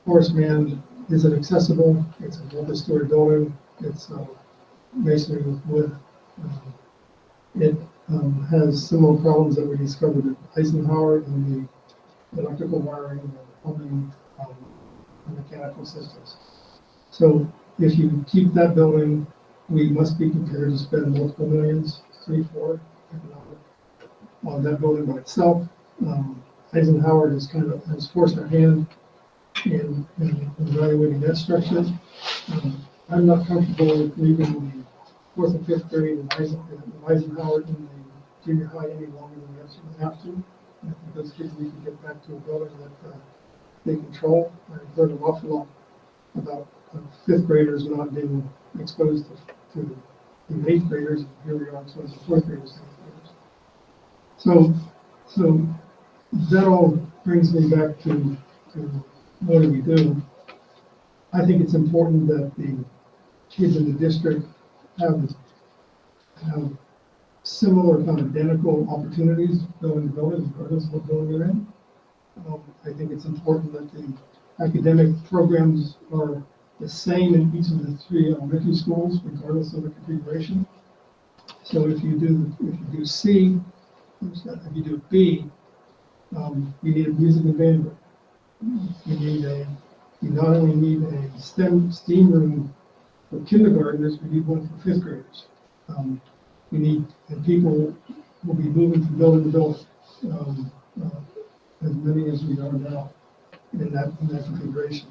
Horace Mann isn't accessible. It's a multi-story building. It's masonry with wood. It has similar problems that we discovered at Eisenhower in the electrical wiring, and plumbing, and mechanical systems. So if you keep that building, we must be prepared to spend multiple millions, 3, 4, on that building by itself. Eisenhower has forced our hand in evaluating that structure. I'm not comfortable with leaving the 4th and 5th grade in Eisenhower in the junior high any longer than we absolutely have to. I think those kids need to get back to a building that they control. I've heard an awful lot about 5th graders not being exposed to the 8th graders. Here we are exposed to 4th graders. So that all brings me back to what do we do? I think it's important that the kids in the district have similar, kind of identical opportunities going to buildings, regardless of what building they're in. I think it's important that the academic programs are the same in each of the 3 elementary schools, regardless of the configuration. So if you do C, if you do B, you need a music and band room. You not only need a STEAM room for kindergartners, we need one for 5th graders. And people will be moving from building to building, as many as we are now in that configuration.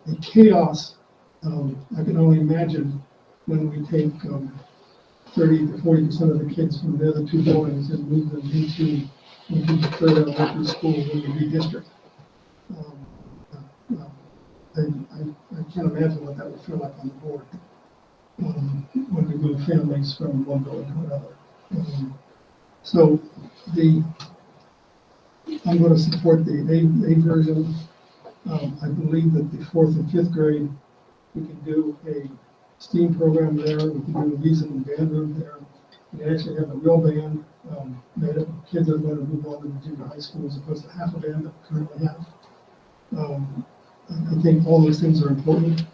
The chaos, I can only imagine when we take 30 to 40% of the kids from the other 2 buildings and move them into the 3rd elementary school when we redistrict. I can't imagine what that would feel like on the board when we move families from one building to another. So I'm going to support the A version. I believe that the 4th and 5th grade, we can do a STEAM program there. We can do a music and band room there. We can actually have a real band made up of kids that are going to move on to the junior high school as opposed to half a band that we currently have. I think all those things are important.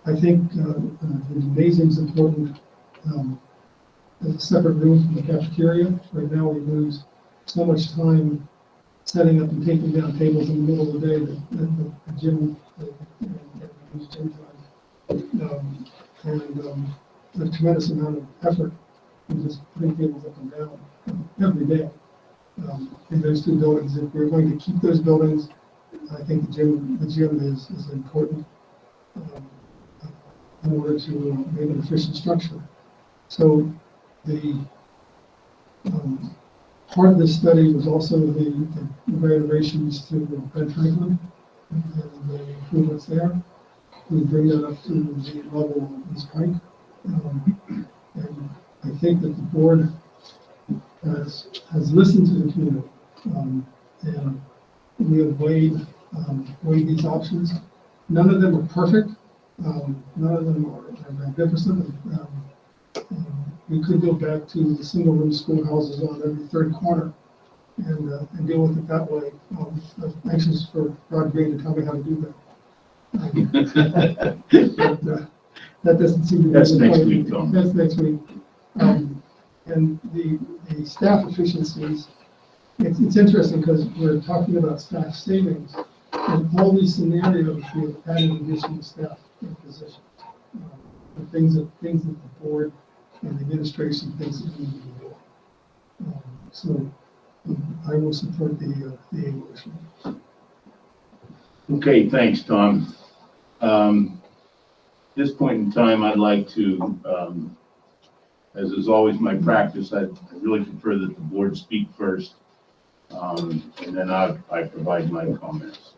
I think the gymnasium is important as a separate room from the cafeteria. Right now we lose so much time setting up and taking down tables in the middle of the day that the gym lose gym time. A tremendous amount of effort in just putting tables up and down every day in those 2 buildings. If we're going to keep those buildings, I think the gym is important in order to make an efficient structure. So the part of this study was also the renovations to Ben Franklin and the improvements there. We bring that up to the level of East Pike. And I think that the board has listened to the community, and we have weighed these options. None of them are perfect. None of them are magnificent. We could go back to the single-room schoolhouses on every 3rd corner and deal with it that way. I'm anxious for Rod Gray to tell me how to do that. But, that doesn't seem to be. That's the next point. week, Tom. That's next week. And the staff efficiencies, it's interesting because we're talking about staff savings. In all these scenarios, we have added additional staff in positions. The things that the board and the administration thinks that we need to do. So I will support the English. Okay, thanks, Tom. At this point in time, I'd like to, as is always my practice, I really prefer that the board speak first, and then I provide my comments.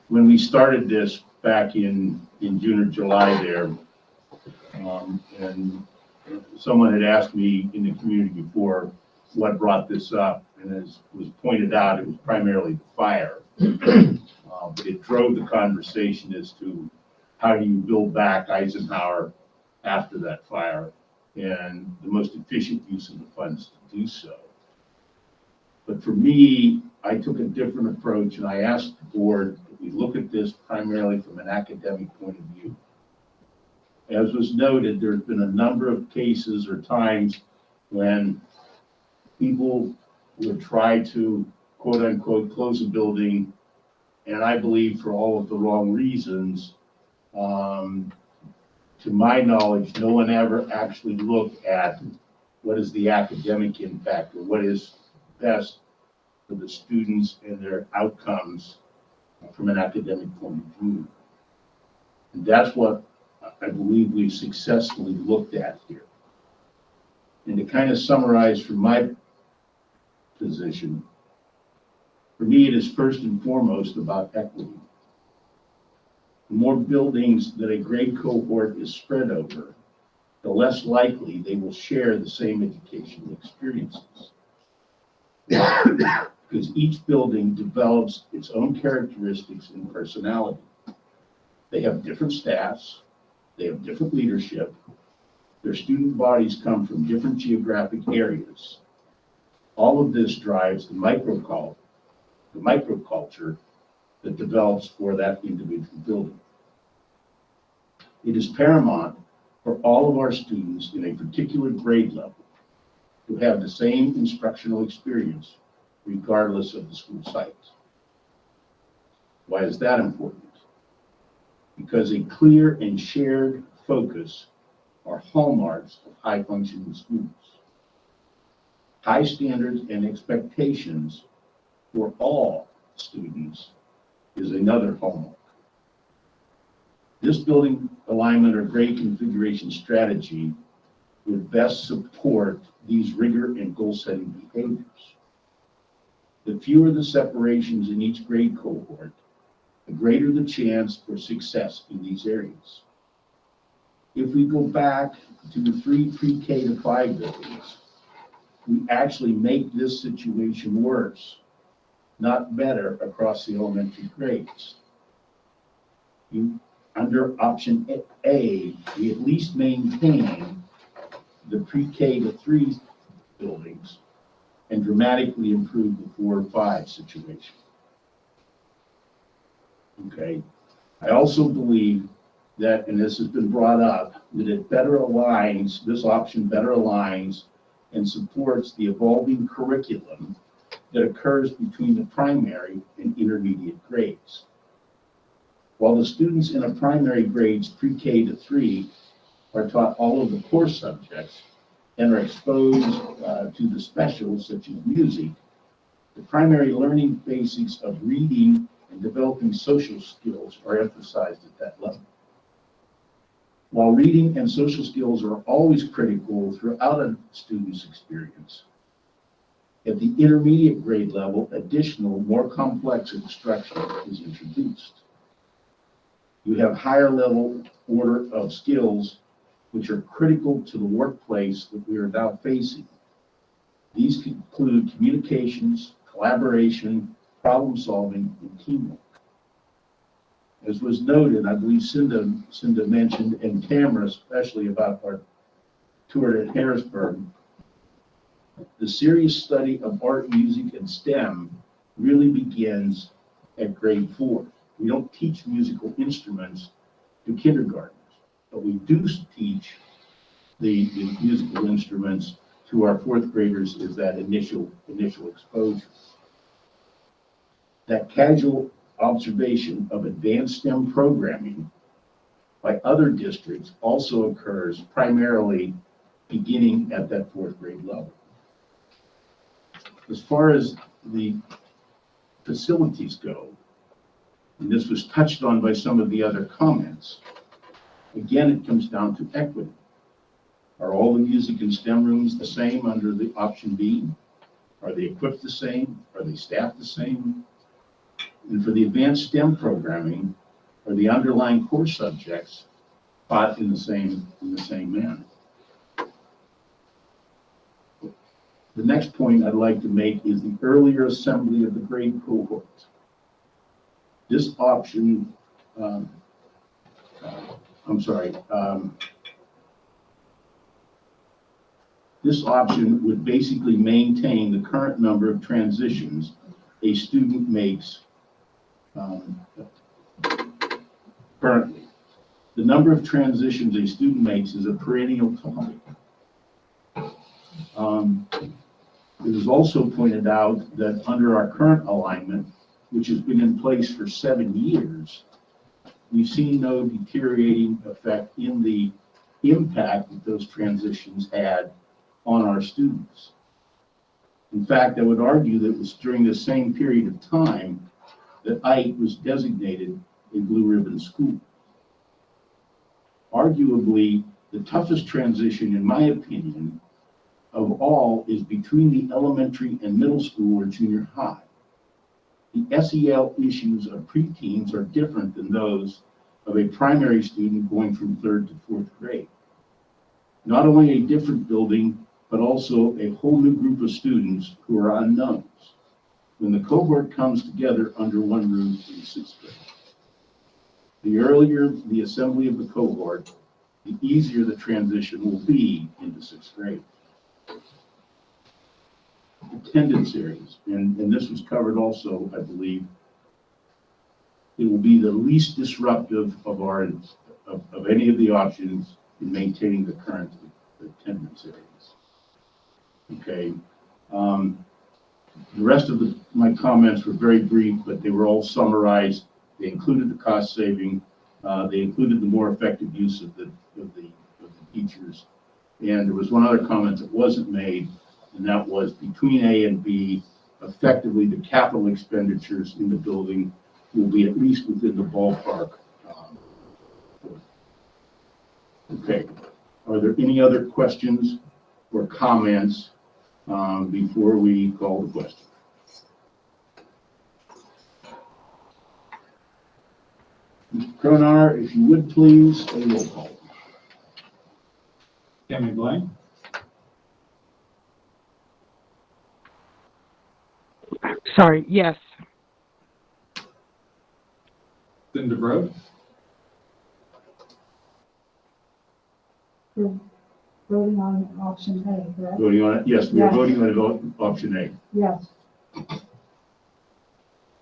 When we started this back in June or July there, and someone had asked me in the community before what brought this up, and as was pointed out, it was primarily the fire. But it drove the conversation as to how do you build back Eisenhower after that fire and the most efficient use of the funds to do so. But for me, I took a different approach and I asked the board that we look at this primarily from an academic point of view. As was noted, there's been a number of cases or times when people would try to quote unquote close a building, and I believe for all of the wrong reasons. To my knowledge, no one ever actually looked at what is the academic impact or what is best for the students and their outcomes from an academic point of view. And that's what I believe we've successfully looked at here. And to kind of summarize from my position, for me, it is first and foremost about equity. The more buildings that a grade cohort is spread over, the less likely they will share the same educational experiences. Because each building develops its own characteristics and personality. They have different staffs, they have different leadership, their student bodies come from different geographic areas. All of this drives the microculture that develops for that individual building. It is paramount for all of our students in a particular grade level to have the same instructional experience regardless of the school site. Why is that important? Because a clear and shared focus are hallmarks of high-functioning schools. High standards and expectations for all students is another hallmark. This building alignment or grade configuration strategy would best support these rigor and goal-setting behaviors. The fewer the separations in each grade cohort, the greater the chance for success in these areas. If we go back to the 3 pre-K to 5 buildings, we actually make this situation worse, not better across the elementary grades. Under option A, we at least maintain the pre-K to 3 buildings and dramatically improve the 4 or 5 situation. Okay. I also believe that, and this has been brought up, that it better aligns, this option better aligns and supports the evolving curriculum that occurs between the primary and intermediate grades. While the students in a primary grades pre-K to 3 are taught all of the core subjects and are exposed to the specials such as music, the primary learning basics of reading and developing social skills are emphasized at that level. While reading and social skills are always critical throughout a student's experience, at the intermediate grade level, additional, more complex instruction is introduced. You have higher level order of skills which are critical to the workplace that we are now facing. These include communications, collaboration, problem solving, and teamwork. As was noted, I believe Cinda mentioned, and Tamara especially, about our tour at Harrisburg. The serious study of art, music, and STEM really begins at grade 4. We don't teach musical instruments to kindergartners, but we do teach the musical instruments to our 4th graders as that initial exposure. That casual observation of advanced STEM programming by other districts also occurs primarily beginning at that 4th grade level. As far as the facilities go, and this was touched on by some of the other comments, again, it comes down to equity. Are all the music and STEM rooms the same under the option B? Are they equipped the same? Are they staffed the same? And for the advanced STEM programming, are the underlying core subjects taught in the same manner? The next point I'd like to make is the earlier assembly of the grade cohorts. This option, this option would basically maintain the current number of transitions a student makes currently. The number of transitions a student makes is a perennial topic. It is also pointed out that under our current alignment, which has been in place for 7 years, we've seen no deteriorating effect in the impact that those transitions had on our students. In fact, I would argue that it was during the same period of time that Ike was designated a blue ribbon school. Arguably, the toughest transition, in my opinion, of all is between the elementary and middle school or junior high. The SEL issues of preteens are different than those of a primary student going from 3rd to 4th grade. Not only a different building, but also a whole new group of students who are unknowns when the cohort comes together under one roof in 6th grade. The earlier the assembly of the cohort, the easier the transition will be into 6th grade. Attendance areas, and this was covered also, I believe. It will be the least disruptive of any of the options in maintaining the current attendance areas. Okay. The rest of my comments were very brief, but they were all summarized. They included the cost saving. They included the more effective use of the teachers. And there was one other comment that wasn't made, and that was between A and B, effectively the capital expenditures in the building will be at least within the ballpark. Okay. Are there any other questions or comments before we call the question? Mr. Cronar, if you would please, a roll call. Tammy Blaine, Sorry, yes. Cinda Brode, We're voting on option A, correct? Voting on it? Yes, we are Yes. voting on option A. Yes.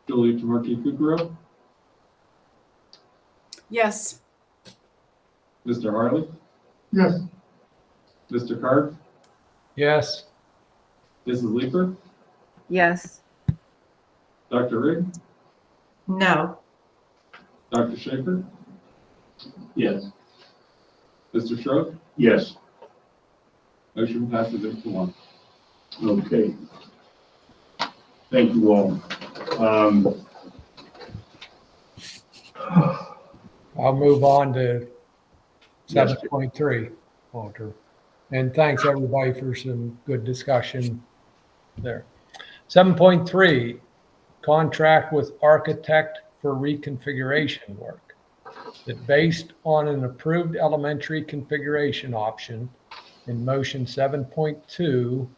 Julie Tamarki Kukuro, Yes. Mr. Harley, Yes. Mr. Carp, Yes. Mrs. Leeper, Yes. Dr. Rigg, No. Dr. Schaefer, Yes. Mr. Schrock. Yes. Motion passes 8-1. Okay. Thank you all. I'll move on to Yes. 7.3, Walter. And thanks everybody for some good discussion there. 7.3, contract with architect for reconfiguration work. That based on an approved elementary configuration option in motion 7.2,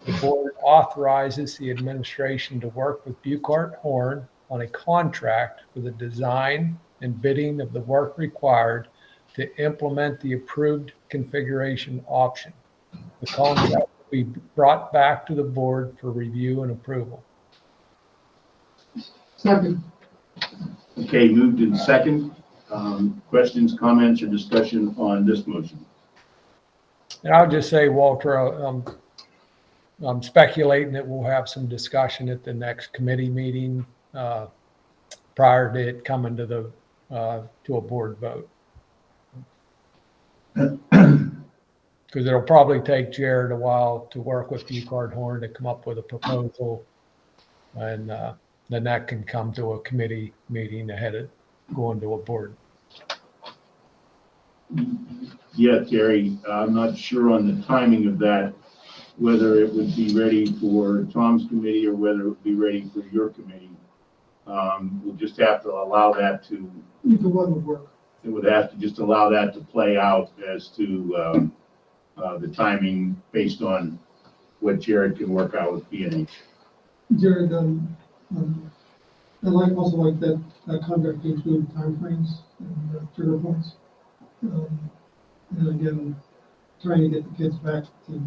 the board authorizes the administration to work with Buckhart Horn on a contract for the design and bidding of the work required to implement the approved configuration option. The contract be brought back to the board for review and approval. Second. Okay, moved in second. Questions, comments, or discussion on this motion? And I'll just say, Walter, I'm speculating that we'll have some discussion at the next committee meeting prior to it coming to the to a board vote. Because it'll probably take Jared a while to work with Bucard Horn to come up with a proposal, and then that can come to a committee meeting ahead of going to a board. Yeah, Terry, I'm not sure on the timing of that, whether it would be ready for Tom's committee or whether it would be ready for your committee. We'll just have to allow that to, Either one would work. it would have to just allow that to play out as to the timing based on what Jared can work out with B&H. Jared, I also like that contract to include timeframes and trigger points. And again, trying to get the kids back to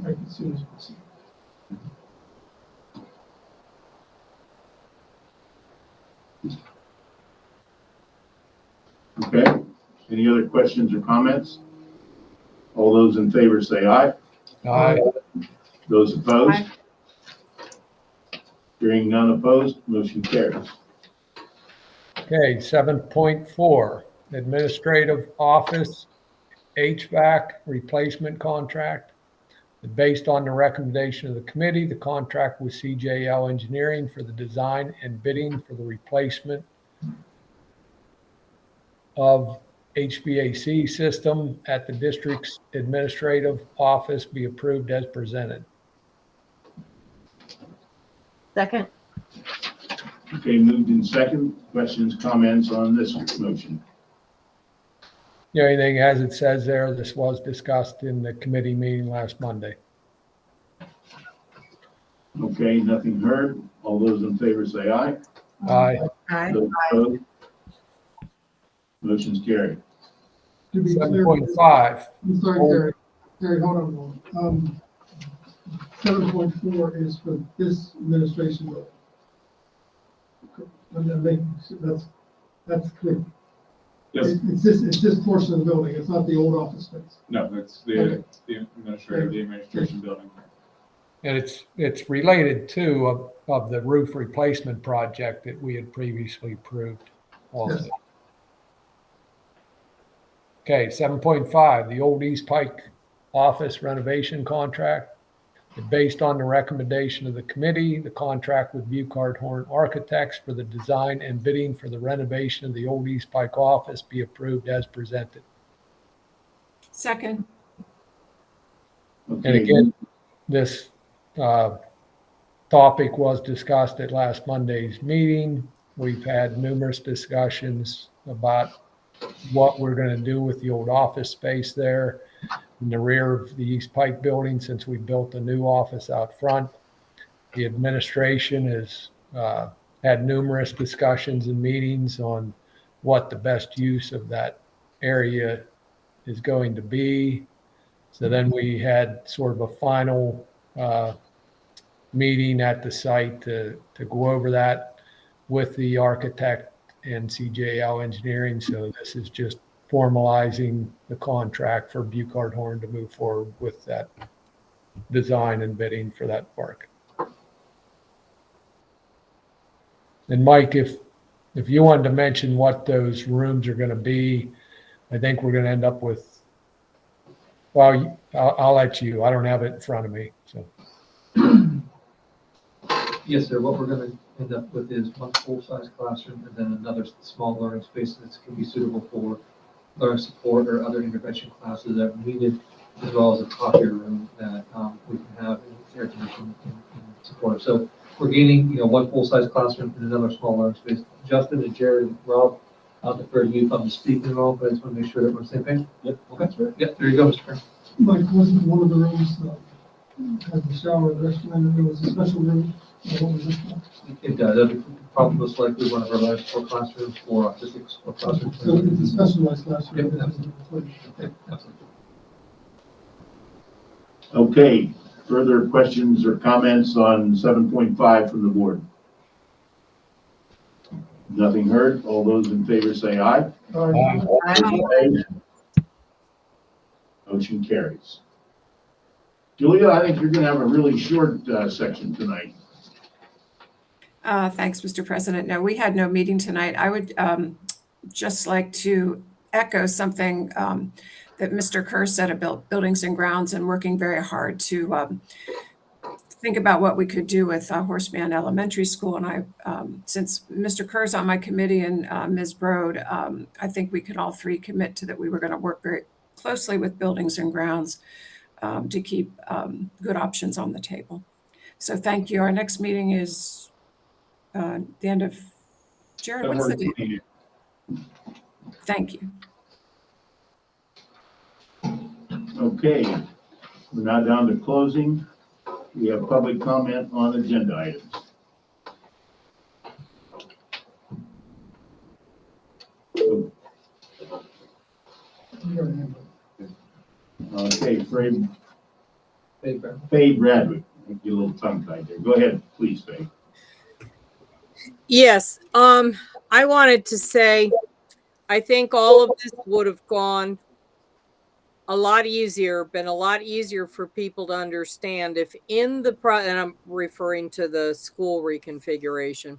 like as soon as possible. Okay, any other questions or comments? All those in favor say aye. Aye. Those opposed? Aye. Hearing none opposed, motion carries. Okay, 7.4, Administrative Office HVAC Replacement Contract. Based on the recommendation of the committee, the contract with CJL Engineering for the design and bidding for the replacement of HVAC system at the district's administrative office be approved as presented. Second. Okay, moved in second. Questions, comments on this motion? The only thing, as it says there, this was discussed in the committee meeting last Monday. Okay, nothing heard. All those in favor say aye. Aye. Aye. Those opposed? Motion's carried. To be clear, 7.5. I'm sorry, Terry, hold on a moment. 7.4 is for this administration bill. I'm making sure that's clear. Yes. It's this portion of the building, it's not the old office space. No, it's the administration building. And it's related to of the roof replacement project that we had previously approved also. Yes. Okay, 7.5, the old East Pike office renovation contract. Based on the recommendation of the committee, the contract with Bucard Horn Architects for the design and bidding for the renovation of the old East Pike office be approved as presented. Second. And again, this topic was discussed at last Monday's meeting. We've had numerous discussions about what we're going to do with the old office space there in the rear of the East Pike building, since we built a new office out front. The administration has had numerous discussions and meetings on what the best use of that area is going to be. So then we had sort of a final meeting at the site to go over that with the architect and CJL Engineering. So this is just formalizing the contract for Bucard Horn to move forward with that design and bidding for that work. And Mike, if you wanted to mention what those rooms are going to be, I think we're going to end up with, well, I'll let you. I don't have it in front of me. So. Yes, sir. What we're going to end up with is one full-size classroom and then another small learning space that can be suitable for learning support or other intervention classes that are needed, as well as a copier room that we can have air conditioning and support. So we're gaining, one full-size classroom and another small learning space. Justin and Jared and Rob, I'll defer to you if I'm speaking at all, but I just want to make sure that we're on the same page. Yep. Okay. Yep. There you go, Mr. Kern. Like, wasn't one of the rooms had the shower, the restaurant, and there was a special room? What was this one? It does. That'd be probably most likely one of our live support classrooms for autistic support classrooms. So it's a specialized classroom. Yep, absolutely. Yep, absolutely. Okay, further questions or comments on 7.5 from the board? Nothing heard. All those in favor say aye. Opposed? Motion carries. Julia, I think you're going to have a really short section tonight. Thanks, Mr. President. No, we had no meeting tonight. I would just like to echo something that Mr. Kerr said about buildings and grounds and working very hard to think about what we could do with Horseman Elementary School. And I, since Mr. Kerr's on my committee and Ms. Broad, I think we could all three commit to that we were going to work very closely with buildings and grounds to keep good options on the table. So thank you. Our next meeting is the end of, Jared, what's the date? Thank you. Okay, we're now down to closing. We have public comment on agenda items. Okay, Faye Bradwood. Get a little tongue tied there. Go ahead, please, Faye. Yes, I wanted to say, I think all of this would have gone a lot easier, been a lot easier for people to understand if in the and I'm referring to the school reconfiguration,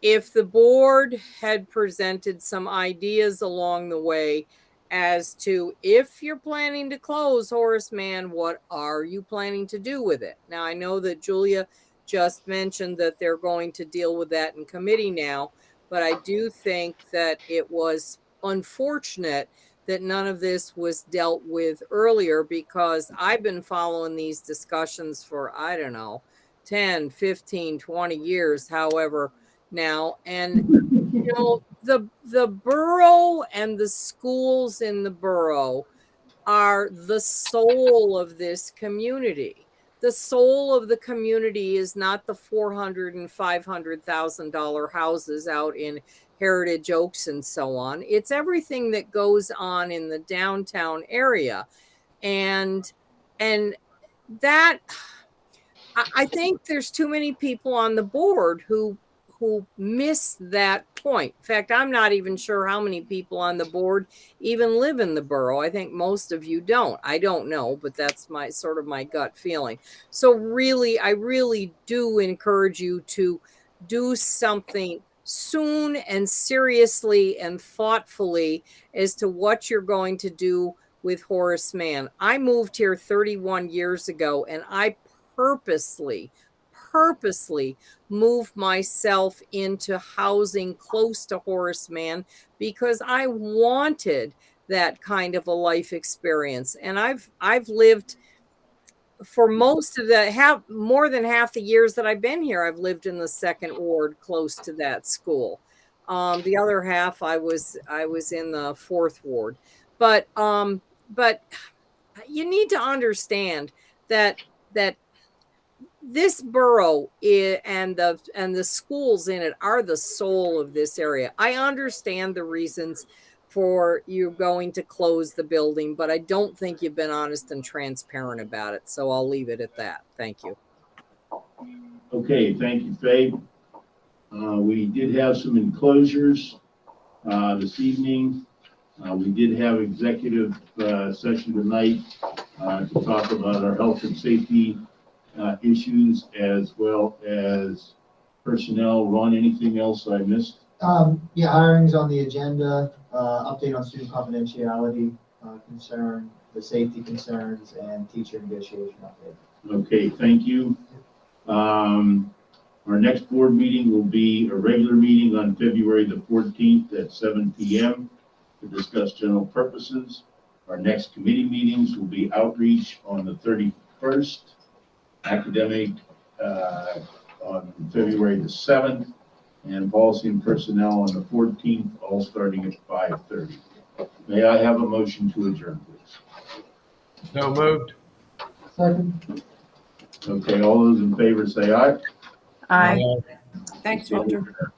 if the board had presented some ideas along the way as to if you're planning to close Horace Mann, what are you planning to do with it? Now, I know that Julia just mentioned that they're going to deal with that in committee now, but I do think that it was unfortunate that none of this was dealt with earlier, because I've been following these discussions for, I don't know, 10, 15, 20 years, however now. And, you know, the borough and the schools in the borough are the soul of this community. The soul of the community is not the $400,000 and $500,000 houses out in Heritage Oaks and so on. It's everything that goes on in the downtown area. And that, I think there's too many people on the board who miss that point. In fact, I'm not even sure how many people on the board even live in the borough. I think most of you don't. I don't know, but that's my sort of my gut feeling. So really, I really do encourage you to do something soon and seriously and thoughtfully as to what you're going to do with Horace Mann. I moved here 31 years ago, and I purposely move myself into housing close to Horace Mann because I wanted that kind of a life experience. And I've lived for most of more than half the years that I've been here, I've lived in the second ward close to that school. The other half I was in the fourth ward. But you need to understand that this borough and the schools in it are the soul of this area. I understand the reasons for you going to close the building, but I don't think you've been honest and transparent about it. So I'll leave it at that. Thank you. Okay, thank you, Faye. We did have some enclosures this evening. We did have executive session tonight to talk about our health and safety issues as well as personnel. Ron, anything else I missed? Yeah, hiring's on the agenda, update on student confidentiality concern, the safety concerns, and teacher negotiation update. Okay, thank you. Our next board meeting will be a regular meeting on February the 14th at 7 p.m. to discuss general purposes. Our next committee meetings will be outreach on the 31st, academic on February the 7th, and policy and personnel on the 14th, all starting at 5:30. May I have a motion to adjourn, please? So moved. Second. Okay, all those in favor say aye. Aye. Thanks, Walter.